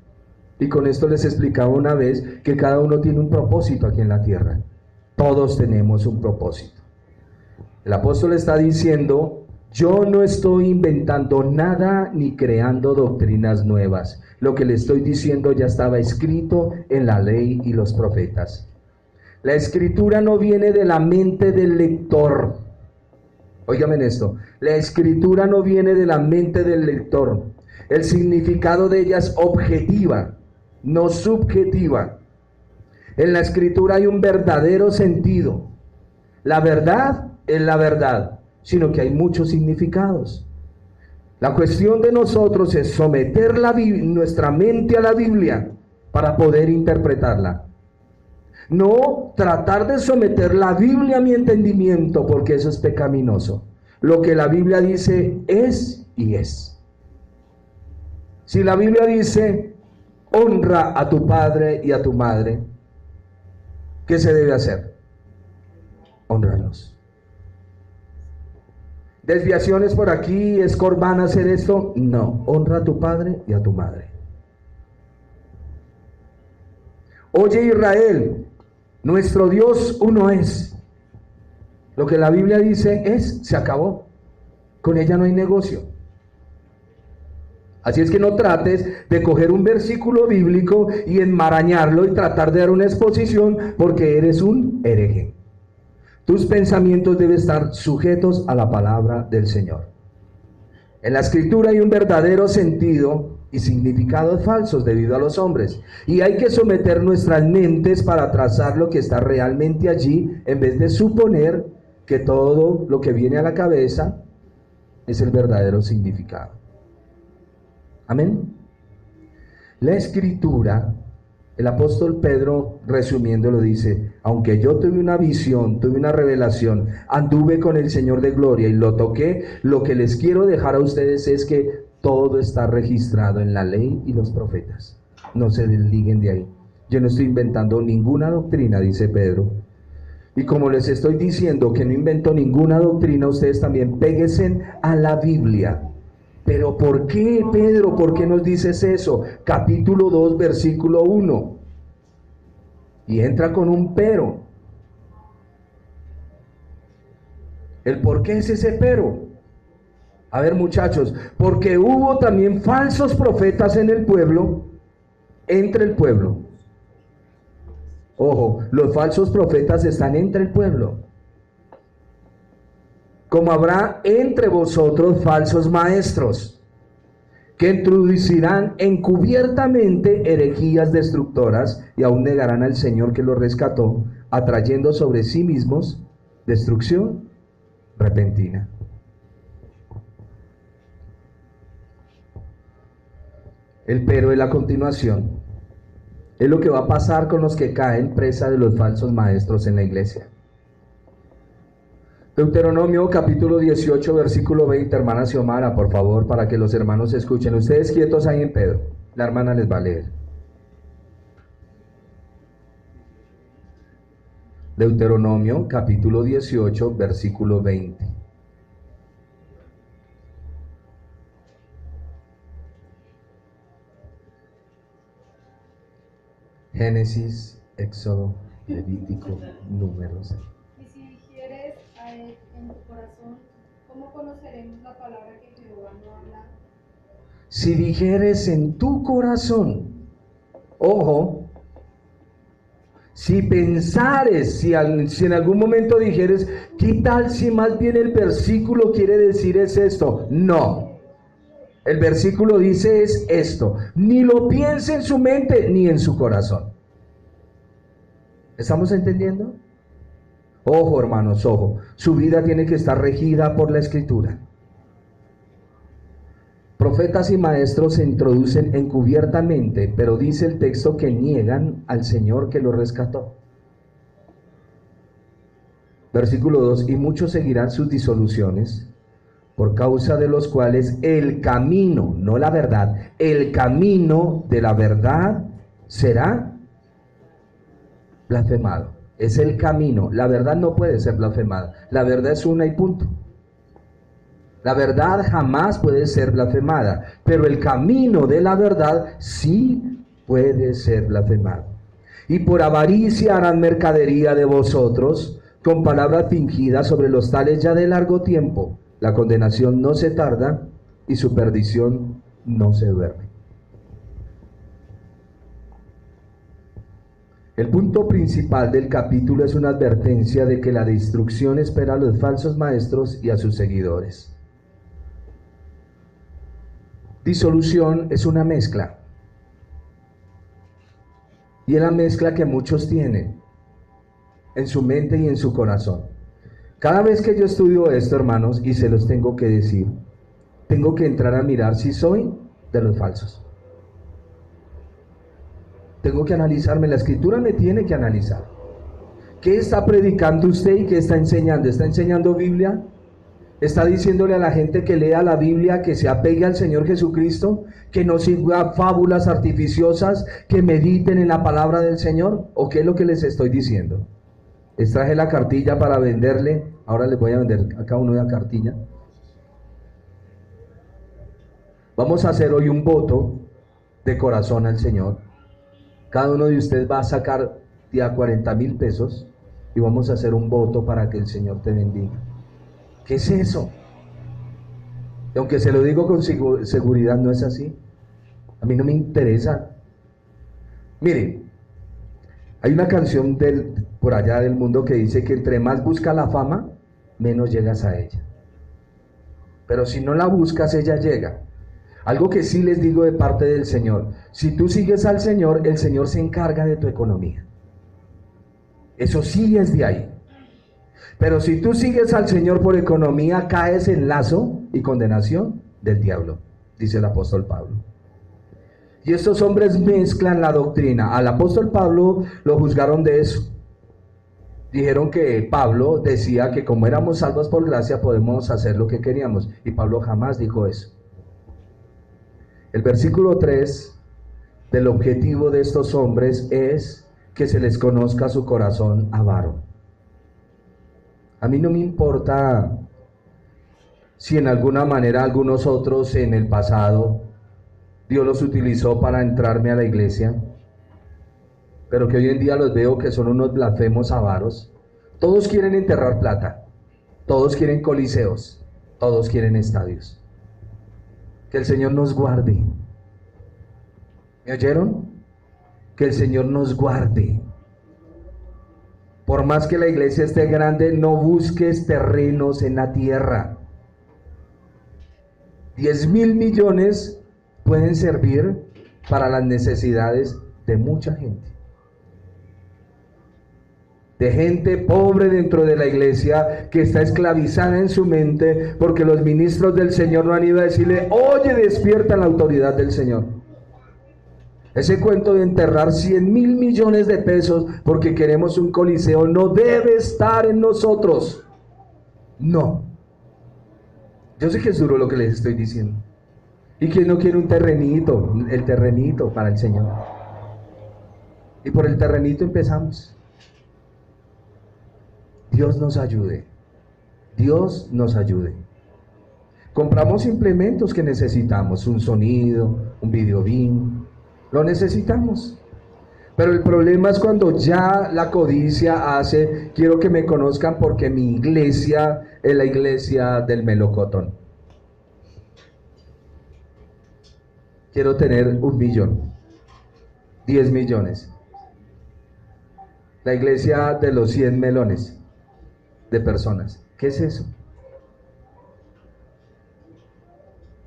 A: Y con esto les explicaba una vez que cada uno tiene un propósito aquí en la tierra. Todos tenemos un propósito. El apóstol está diciendo: yo no estoy inventando nada ni creando doctrinas nuevas. Lo que le estoy diciendo ya estaba escrito en la ley y los profetas. La escritura no viene de la mente del lector. Óigame en esto. La escritura no viene de la mente del lector. El significado de ella es objetiva, no subjetiva. En la escritura hay un verdadero sentido. La verdad es la verdad, sino que hay muchos significados. La cuestión de nosotros es someter nuestra mente a la Biblia para poder interpretarla. No tratar de someter la Biblia a mi entendimiento, porque eso es pecaminoso. Lo que la Biblia dice es y es. Si la Biblia dice: honra a tu padre y a tu madre, ¿qué se debe hacer? Honrarlos. ¿Desviaciones por aquí? ¿Es corbán hacer esto? No, honra a tu padre y a tu madre. Oye Israel, nuestro Dios uno es. Lo que la Biblia dice es, se acabó. Con ella no hay negocio. Así es que no trates de coger un versículo bíblico y enmarañarlo y tratar de dar una exposición, porque eres un hereje. Tus pensamientos deben estar sujetos a la palabra del Señor. En la escritura hay un verdadero sentido y significados falsos debido a los hombres, y hay que someter nuestras mentes para trazar lo que está realmente allí, en vez de suponer que todo lo que viene a la cabeza es el verdadero significado. Amén. La escritura, el apóstol Pedro, resumiendo, lo dice: aunque yo tuve una visión, tuve una revelación, anduve con el Señor de gloria y lo toqué, lo que les quiero dejar a ustedes es que todo está registrado en la ley y los profetas. No se desliguen de ahí. Yo no estoy inventando ninguna doctrina, dice Pedro. Y como les estoy diciendo que no invento ninguna doctrina, ustedes también péguense a la Biblia. Pero ¿por qué, Pedro? ¿Por qué nos dices eso? Capítulo 2, versículo 1. Y entra con un pero. ¿El por qué es ese pero? A ver, muchachos, porque hubo también falsos profetas en el pueblo, entre el pueblo. Ojo, los falsos profetas están entre el pueblo. Como habrá entre vosotros falsos maestros, que introducirán encubiertamente herejías destructoras y aún negarán al Señor que los rescató, atrayendo sobre sí mismos destrucción repentina. El pero de la continuación es lo que va a pasar con los que caen presa de los falsos maestros en la iglesia. Deuteronomio capítulo 18 versículo 20, hermana Xiomara, por favor, para que los hermanos escuchen. Ustedes quietos ahí en Pedro, la hermana les va a leer. Deuteronomio capítulo 18 versículo 20. Génesis, Éxodo, Levítico, Números.
D: Y si dijeres a él en tu corazón, ¿cómo conoceremos la palabra que Jehová no habla?
A: Si dijeres en tu corazón, ojo, si pensares, si en algún momento dijeres, ¿qué tal si más bien el versículo quiere decir es esto? No. El versículo dice es esto: ni lo piense en su mente ni en su corazón. ¿Estamos entendiendo? Ojo, hermanos, ojo. Su vida tiene que estar regida por la escritura. Profetas y maestros se introducen encubiertamente, pero dice el texto que niegan al Señor que los rescató. Versículo 2: y muchos seguirán sus disoluciones, por causa de los cuales el camino, no la verdad, el camino de la verdad será blasfemado. Es el camino. La verdad no puede ser blasfemada. La verdad es una y punto. La verdad jamás puede ser blasfemada, pero el camino de la verdad sí puede ser blasfemado. Y por avaricia harán mercadería de vosotros, con palabras fingidas sobre los tales ya de largo tiempo. La condenación no se tarda y su perdición no se duerme. El punto principal del capítulo es una advertencia de que la destrucción espera a los falsos maestros y a sus seguidores. Disolución es una mezcla. Y es la mezcla que muchos tienen en su mente y en su corazón. Cada vez que yo estudio esto, hermanos, y se los tengo que decir, tengo que entrar a mirar si soy de los falsos. Tengo que analizarme, la escritura me tiene que analizar. ¿Qué está predicando usted y qué está enseñando? ¿Está enseñando Biblia? ¿Está diciéndole a la gente que lea la Biblia, que se apegue al Señor Jesucristo, que no siga fábulas artificiosas, que mediten en la palabra del Señor? ¿O qué es lo que les estoy diciendo? Les traje la cartilla para venderle, ahora les voy a vender a cada uno una cartilla. Vamos a hacer hoy un voto de corazón al Señor. Cada uno de ustedes va a sacar ya 40,000 pesos y vamos a hacer un voto para que el Señor te bendiga. ¿Qué es eso? Y aunque se lo digo con seguridad, no es así. A mí no me interesa. Miren, hay una canción por allá del mundo que dice que entre más busca la fama, menos llegas a ella. Pero si no la buscas, ella llega. Algo que sí les digo de parte del Señor: si tú sigues al Señor, el Señor se encarga de tu economía. Eso sí es de ahí. Pero si tú sigues al Señor por economía, caes en lazo y condenación del diablo, dice el apóstol Pablo. Y estos hombres mezclan la doctrina. Al apóstol Pablo lo juzgaron de eso. Dijeron que Pablo decía que como éramos salvos por gracia podemos hacer lo que queríamos. Y Pablo jamás dijo eso. El versículo 3 del objetivo de estos hombres es que se les conozca su corazón avaro. A mí no me importa si en alguna manera algunos otros en el pasado Dios los utilizó para entrarme a la iglesia, pero que hoy en día los veo que son unos blasfemos avaros. Todos quieren enterrar plata, todos quieren coliseos, todos quieren estadios. Que el Señor nos guarde. ¿Me oyeron? Que el Señor nos guarde. Por más que la iglesia esté grande, no busques terrenos en la tierra. 10,000 millones pueden servir para las necesidades de mucha gente. De gente pobre dentro de la iglesia que está esclavizada en su mente porque los ministros del Señor no han ido a decirle: oye, despierta la autoridad del Señor. Ese cuento de enterrar 100,000 millones de pesos porque queremos un coliseo no debe estar en nosotros. No. Yo sé que es duro lo que les estoy diciendo. ¿Y quién no quiere un terrenito? El terrenito para el Señor. Y por el terrenito empezamos. Dios nos ayude. Dios nos ayude. Compramos implementos que necesitamos, un sonido, un video beam, lo necesitamos. Pero el problema es cuando ya la codicia hace: quiero que me conozcan porque mi iglesia es la iglesia del melocotón. Quiero tener 1 millón, 10 millones. La iglesia de los 100 melones de personas. ¿Qué es eso?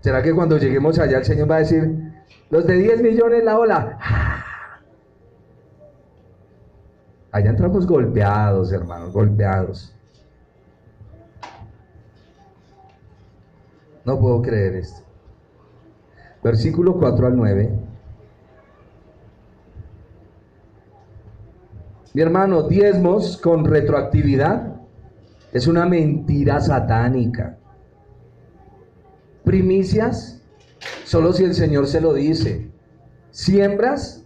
A: ¿Será que cuando lleguemos allá el Señor va a decir: los de 10 millones la ola? Allá entramos golpeados, hermanos, golpeados. No puedo creer esto. Versículo 4 al 9. Mi hermano, diezmos con retroactividad es una mentira satánica. Primicias, solo si el Señor se lo dice. Siembras,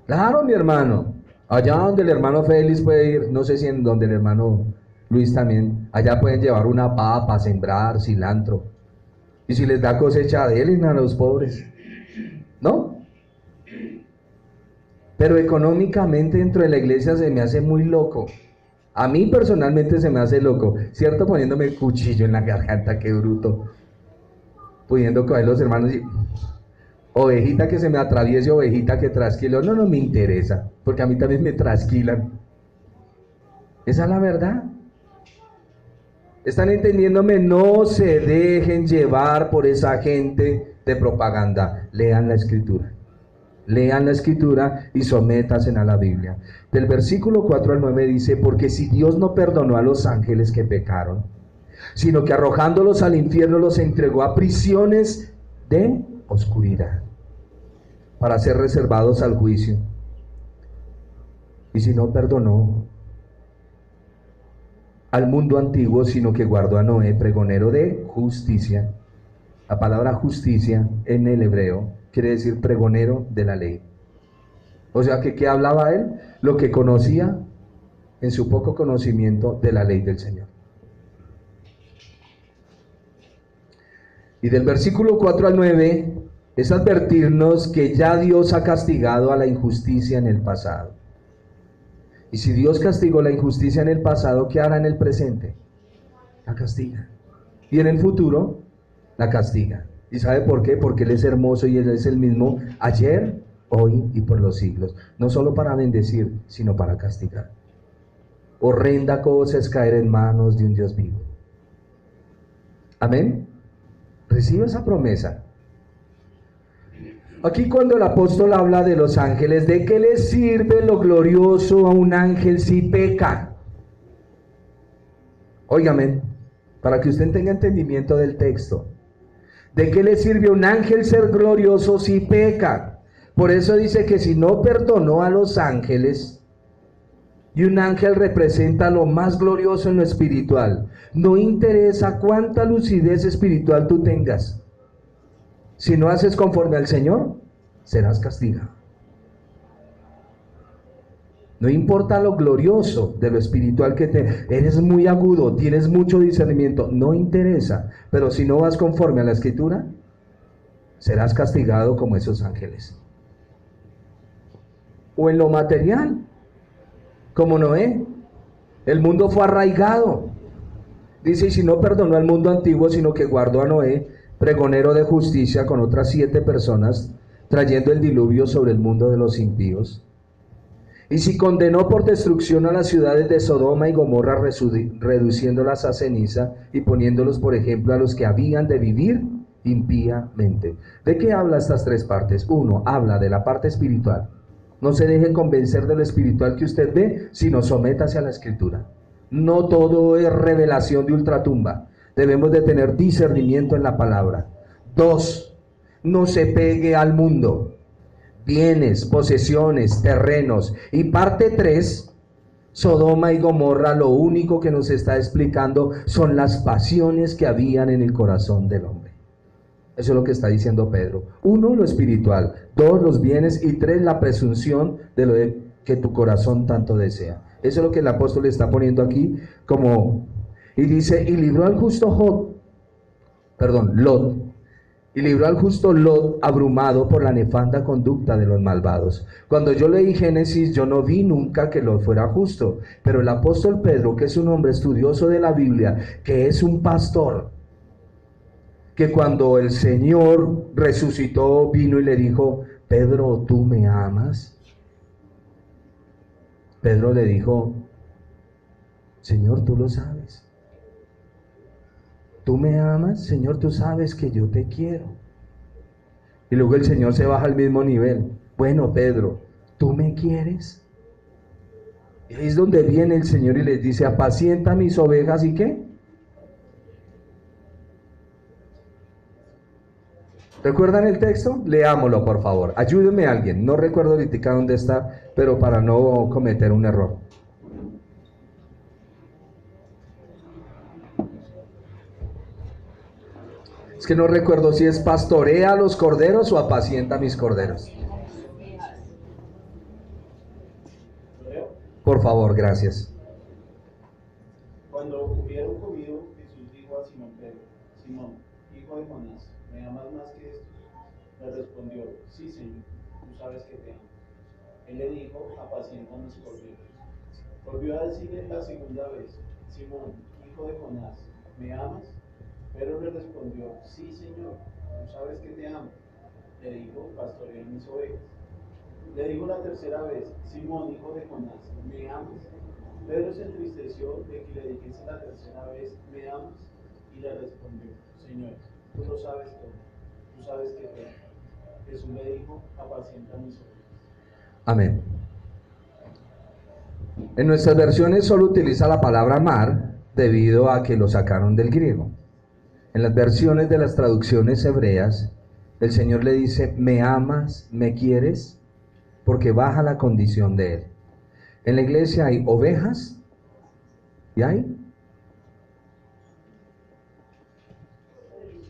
A: claro, mi hermano. Allá donde el hermano Félix puede ir, no sé si en donde el hermano Luis también, allá pueden llevar una papa, sembrar, cilantro. Y si les da cosecha, denle a los pobres. ¿No? Pero económicamente dentro de la iglesia se me hace muy loco. A mí personalmente se me hace loco, ¿cierto? Poniéndome el cuchillo en la garganta, qué bruto. Pudiendo coger los hermanos y... Ovejita que se me atraviese, ovejita que trasquilo. No, no me interesa, porque a mí también me trasquilan. Esa es la verdad. ¿Están entendiéndome? No se dejen llevar por esa gente de propaganda. Lean la escritura. Lean la escritura y sométanse a la Biblia. Del versículo 4 al 9 dice, porque si Dios no perdonó a los ángeles que pecaron, sino que arrojándolos al infierno los entregó a prisiones de oscuridad, para ser reservados al juicio. Y si no perdonó al mundo antiguo, sino que guardó a Noé, pregonero de justicia. La palabra justicia en el hebreo quiere decir pregonero de la ley. O sea que ¿qué hablaba él? Lo que conocía en su poco conocimiento de la ley del Señor. Y del versículo 4 al 9 es advertirnos que ya Dios ha castigado a la injusticia en el pasado. Y si Dios castigó la injusticia en el pasado, ¿qué hará en el presente? La castiga. Y en el futuro, la castiga. ¿Y sabe por qué? Porque Él es hermoso y Él es el mismo ayer, hoy y por los siglos. No solo para bendecir, sino para castigar. Horrenda cosa es caer en manos de un Dios vivo. Amén. Recibe esa promesa. Aquí cuando el apóstol habla de los ángeles, ¿de qué le sirve lo glorioso a un ángel si peca? Óigame, para que usted tenga entendimiento del texto. ¿De qué le sirve a un ángel ser glorioso si peca? Por eso dice que si no perdonó a los ángeles, y un ángel representa lo más glorioso en lo espiritual, no interesa cuánta lucidez espiritual tú tengas. Si no haces conforme al Señor, serás castigado. No importa lo glorioso de lo espiritual que eres muy agudo, tienes mucho discernimiento, no interesa. Pero si no vas conforme a la Escritura, serás castigado como esos ángeles. O en lo material, como Noé, el mundo fue arraigado. Dice, y si no perdonó al mundo antiguo, sino que guardó a Noé, pregonero de justicia, con otras 7 personas, trayendo el diluvio sobre el mundo de los impíos. Y si condenó por destrucción a las ciudades de Sodoma y Gomorra, reduciéndolas a ceniza y poniéndolos por ejemplo a los que habían de vivir impíamente. ¿De qué habla estas 3 partes? 1, habla de la parte espiritual. No se deje convencer de lo espiritual que usted ve, sino sométase a la Escritura. No todo es revelación de ultratumba. Debemos de tener discernimiento en la palabra. 2, no se pegue al mundo. Bienes, posesiones, terrenos. Y parte 3, Sodoma y Gomorra, lo único que nos está explicando son las pasiones que habían en el corazón del hombre. Eso es lo que está diciendo Pedro. 1, lo espiritual. 2, los bienes. Y 3, la presunción de lo que tu corazón tanto desea. Eso es lo que el apóstol está poniendo aquí como... Y dice, y libró al justo Lot. Y libró al justo Lot abrumado por la nefanda conducta de los malvados. Cuando yo leí Génesis, yo no vi nunca que Lot fuera justo. Pero el apóstol Pedro, que es un hombre estudioso de la Biblia, que es un pastor, que cuando el Señor resucitó, vino y le dijo, Pedro, ¿tú me amas? Pedro le dijo, Señor, tú lo sabes. ¿Tú me amas? Señor, tú sabes que yo te quiero. Y luego el Señor se baja al mismo nivel. Bueno, Pedro, ¿tú me quieres? Y ahí es donde viene el Señor y les dice, apacienta mis ovejas, ¿y qué? ¿Recuerdan el texto? Leámoslo, por favor. Ayúdeme a alguien. No recuerdo ahorita dónde está, pero para no cometer un error. Es que no recuerdo si es pastorea a los corderos o apacienta a mis corderos. Por favor, gracias.
C: Cuando hubieron comido, Jesús dijo a Simón Pedro, Simón, hijo de Jonás, ¿me amas más que estos? Le respondió, sí, Señor, tú sabes que te amo. Él le dijo, apacienta mis corderos. Volvió a decirle la segunda vez: Simón, hijo de Jonás, ¿me amas? Pedro le respondió: sí, Señor, tú sabes que te amo. Le dijo: pastorea mis ovejas. Le dijo la tercera vez: Simón, hijo de Jonás, ¿me amas? Pedro se entristeció de que le dijese la tercera vez: ¿me amas? Y le respondió: Señor, tú lo sabes todo, tú sabes que te amo. Jesús le dijo: apacienta mis ovejas.
A: Amén. En nuestras versiones solo utiliza la palabra amar debido a que lo sacaron del griego. En las versiones de las traducciones hebreas, el Señor le dice: ¿me amas? ¿Me quieres? Porque baja la condición de Él. En la iglesia hay ovejas y hay,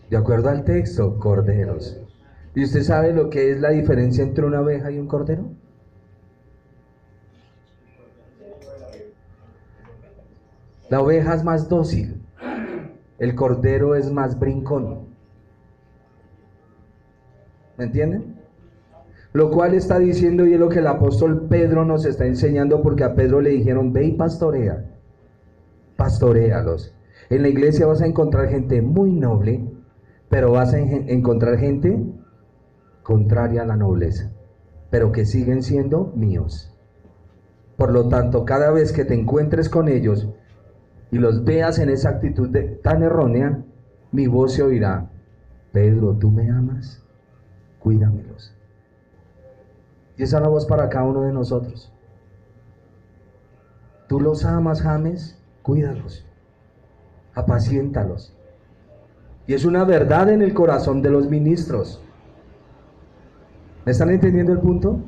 A: de acuerdo al texto, corderos. ¿Y usted sabe lo que es la diferencia entre una oveja y un cordero? La oveja es más dócil, el cordero es más brincón. ¿Me entienden? Lo cual está diciendo, y es lo que el apóstol Pedro nos está enseñando, porque a Pedro le dijeron: ve y pastorea, pastoréalos. En la iglesia vas a encontrar gente muy noble, pero vas a encontrar gente contraria a la nobleza, pero que siguen siendo míos. Por lo tanto, cada vez que te encuentres con ellos y los veas en esa actitud tan errónea, mi voz se oirá: Pedro, ¿tú me amas? Cuídamelos. Y esa es la voz para cada uno de nosotros. ¿Tú los amas, James? Cuídalos, apaciéntalos. Y es una verdad en el corazón de los ministros. ¿Me están entendiendo el punto?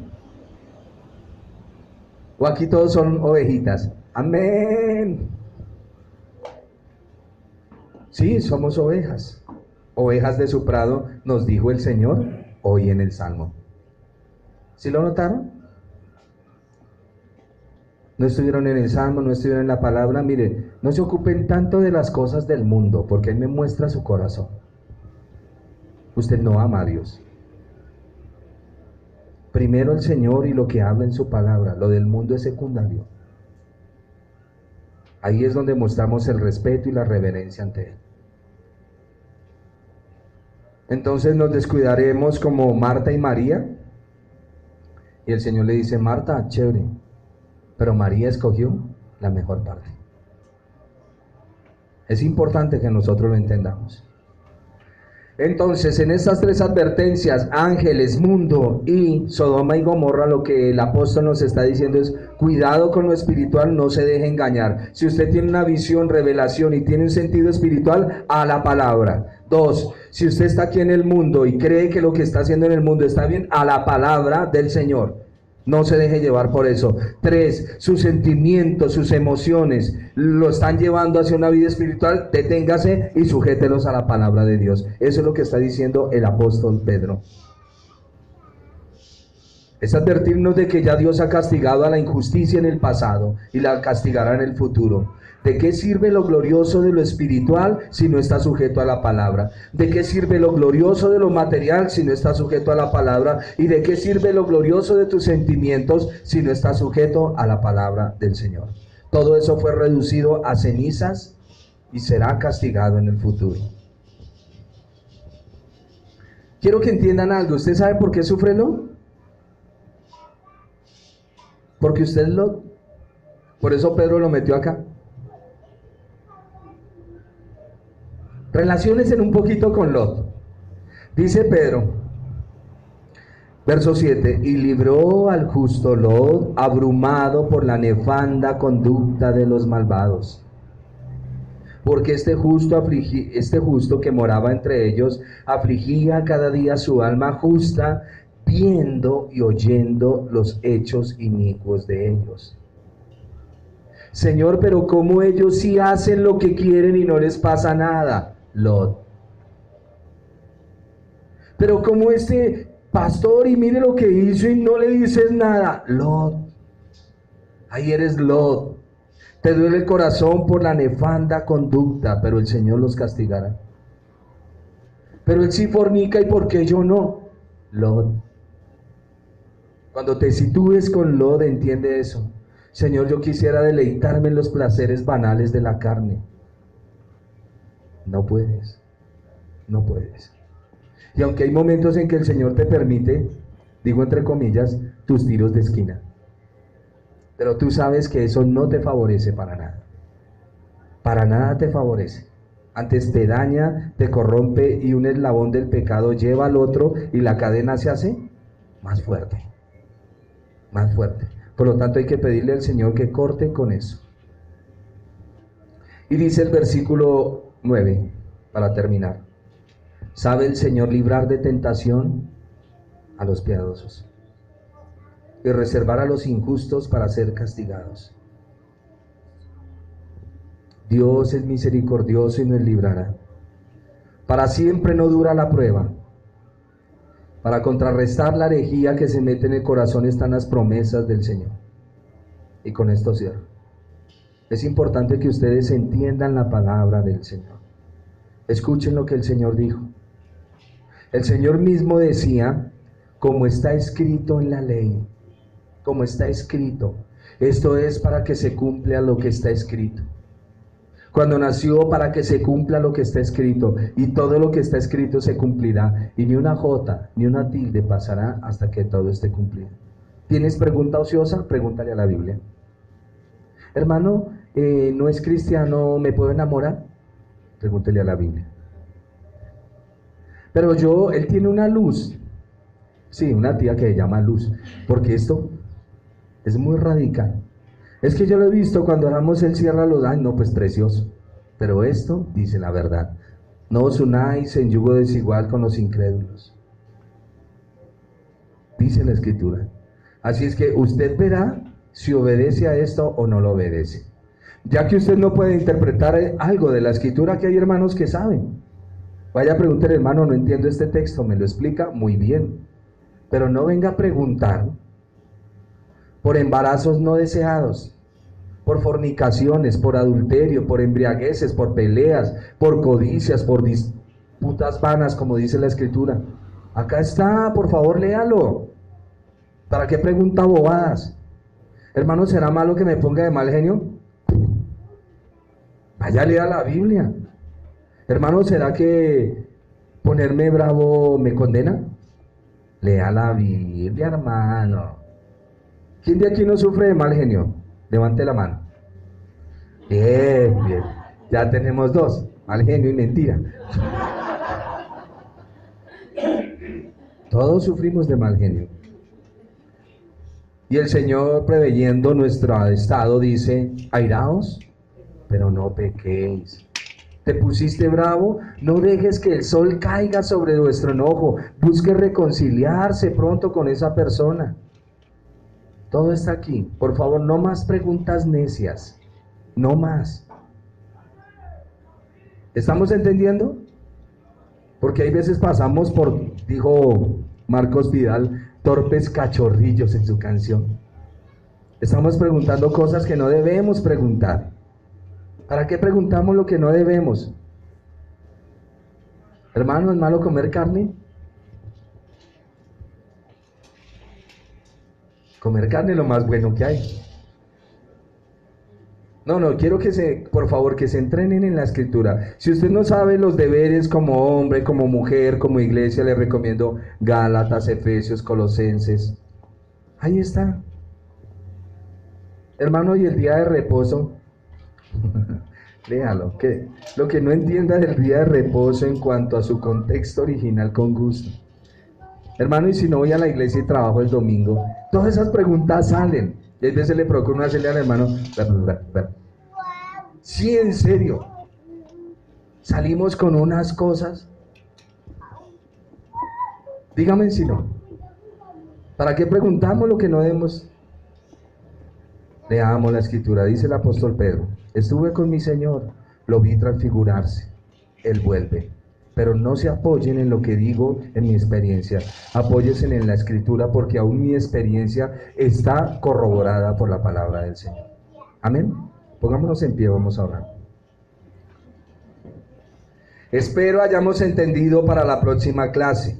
A: ¿O aquí todos son ovejitas? Amén. Sí, somos ovejas. Ovejas de su prado, nos dijo el Señor hoy en el Salmo. ¿Sí lo notaron? No estuvieron en el Salmo, no estuvieron en la palabra. Mire, no se ocupen tanto de las cosas del mundo, porque Él me muestra su corazón. Usted no ama a Dios. Primero el Señor y lo que habla en su palabra. Lo del mundo es secundario. Ahí es donde mostramos el respeto y la reverencia ante Él. Entonces nos descuidaremos como Marta y María. Y el Señor le dice: Marta, chévere, pero María escogió la mejor parte. Es importante que nosotros lo entendamos. Entonces, en estas tres advertencias, ángeles, mundo y Sodoma y Gomorra, lo que el apóstol nos está diciendo es: cuidado con lo espiritual, no se deje engañar. Si usted tiene una visión, revelación y tiene un sentido espiritual, a la palabra. 2, si usted está aquí en el mundo y cree que lo que está haciendo en el mundo está bien, a la palabra del Señor. No se deje llevar por eso. 3, sus sentimientos, sus emociones lo están llevando hacia una vida espiritual. Deténgase y sujételos a la palabra de Dios. Eso es lo que está diciendo el apóstol Pedro. Es advertirnos de que ya Dios ha castigado a la injusticia en el pasado y la castigará en el futuro. ¿De qué sirve lo glorioso de lo espiritual si no está sujeto a la palabra? ¿De qué sirve lo glorioso de lo material si no está sujeto a la palabra? ¿Y de qué sirve lo glorioso de tus sentimientos si no está sujeto a la palabra del Señor? Todo eso fue reducido a cenizas y será castigado en el futuro. Quiero que entiendan algo. ¿Usted sabe por qué sufre Lot? Porque usted es Lot. Por eso Pedro lo metió acá. Relaciónense un poquito con Lot. Dice Pedro, verso 7: y libró al justo Lot, abrumado por la nefanda conducta de los malvados. Porque este justo que moraba entre ellos, afligía cada día su alma justa, viendo y oyendo los hechos inicuos de ellos. Señor, pero ¿cómo ellos sí hacen lo que quieren y no les pasa nada? Lot. Pero como este pastor, y mire lo que hizo y no le dices nada. Lot. Ahí eres Lot. Te duele el corazón por la nefanda conducta, pero el Señor los castigará. Pero él sí fornica, ¿y por qué yo no? Lot. Cuando te sitúes con Lot, entiende eso. Señor, yo quisiera deleitarme en los placeres banales de la carne. No puedes, no puedes. Y aunque hay momentos en que el Señor te permite, digo entre comillas, tus tiros de esquina, pero tú sabes que eso no te favorece para nada te favorece. Antes te daña, te corrompe, y un eslabón del pecado lleva al otro y la cadena se hace más fuerte, más fuerte. Por lo tanto hay que pedirle al Señor que corte con eso. Y dice el versículo 9, para terminar: ¿sabe el Señor librar de tentación a los piadosos y reservar a los injustos para ser castigados? Dios es misericordioso y nos librará. Para siempre no dura la prueba. Para contrarrestar la herejía que se mete en el corazón están las promesas del Señor. Y con esto cierro. Es importante que ustedes entiendan la palabra del Señor. Escuchen lo que el Señor dijo. El Señor mismo decía, como está escrito en la ley, como está escrito. Esto es para que se cumpla lo que está escrito. Cuando nació, para que se cumpla lo que está escrito, y todo lo que está escrito se cumplirá, y ni una jota ni una tilde pasará hasta que todo esté cumplido. ¿Tienes pregunta ociosa? Pregúntale a la Biblia. Hermano, ¿no es cristiano, me puedo enamorar? Pregúntale a la Biblia. Pero él tiene una luz. Sí, una tía que se llama Luz, porque esto es muy radical. Es que yo lo he visto cuando oramos, él cierra los daños, no, pues precioso. Pero esto dice la verdad: no os unáis en yugo desigual con los incrédulos. Dice la Escritura. Así es que usted verá si obedece a esto o no lo obedece. Ya que usted no puede interpretar algo de la Escritura, que hay hermanos que saben. Vaya a preguntar, hermano, no entiendo este texto, me lo explica muy bien. Pero no venga a preguntar por embarazos no deseados, por fornicaciones, por adulterio, por embriagueces, por peleas, por codicias, por disputas vanas, como dice la Escritura. Acá está, por favor, léalo. ¿Para qué pregunta bobadas? Hermano, ¿será malo que me ponga de mal genio? Vaya a leer la Biblia. Hermano, ¿será que ponerme bravo me condena? Lea la Biblia, hermano. ¿Quién de aquí no sufre de mal genio? Levante la mano. Bien, bien. Ya tenemos dos: mal genio y mentira. Todos sufrimos de mal genio. Y el Señor, preveyendo nuestro estado, dice: airaos, pero no pequéis. ¿Te pusiste bravo? No dejes que el sol caiga sobre vuestro enojo. Busque reconciliarse pronto con esa persona. Todo está aquí. Por favor, no más preguntas necias. No más. ¿Estamos entendiendo? Porque hay veces pasamos por, dijo Marcos Vidal, torpes cachorrillos en su canción. Estamos preguntando cosas que no debemos preguntar. ¿Para qué preguntamos lo que no debemos? Hermano, ¿es malo comer carne? Comer carne es lo más bueno que hay. No, quiero que por favor, que se entrenen en la Escritura. Si usted no sabe los deberes como hombre, como mujer, como iglesia, le recomiendo Gálatas, Efesios, Colosenses. Ahí está. Hermano, y el día de reposo, léalo, que lo que no entienda del día de reposo en cuanto a su contexto original, con gusto. Hermano, y si no voy a la iglesia y trabajo el domingo, todas esas preguntas salen. Y a veces le procuro hacerle al hermano, sí, en serio, salimos con unas cosas. Dígame si no. ¿Para qué preguntamos lo que no debemos? Leamos la Escritura. Dice el apóstol Pedro: estuve con mi Señor, lo vi transfigurarse, Él vuelve. Pero no se apoyen en lo que digo en mi experiencia, apóyense en la Escritura, porque aún mi experiencia está corroborada por la palabra del Señor. Amén. Pongámonos en pie, vamos a orar. Espero hayamos entendido para la próxima clase.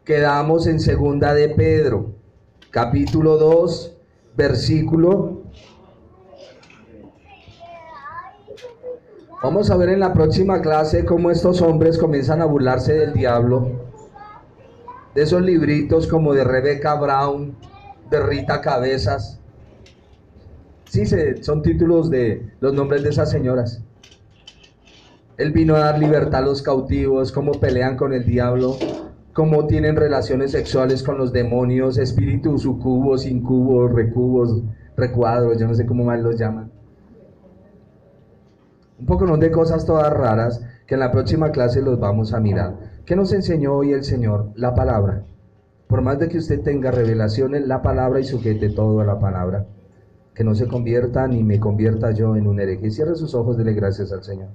A: Quedamos en 2 de Pedro, capítulo 2, versículo. Vamos a ver en la próxima clase cómo estos hombres comienzan a burlarse del diablo, de esos libritos como de Rebecca Brown, de Rita Cabezas. Sí, son títulos de los nombres de esas señoras. Él vino a dar libertad a los cautivos, cómo pelean con el diablo, cómo tienen relaciones sexuales con los demonios, espíritus sucubos, incubos, recubos, recuadros, yo no sé cómo más los llaman. Un poco de cosas todas raras que en la próxima clase los vamos a mirar. ¿Qué nos enseñó hoy el Señor? La palabra. Por más de que usted tenga revelaciones, la palabra y sujete todo a la palabra. Que no se convierta ni me convierta yo en un hereje. Cierre sus ojos, dele gracias al Señor.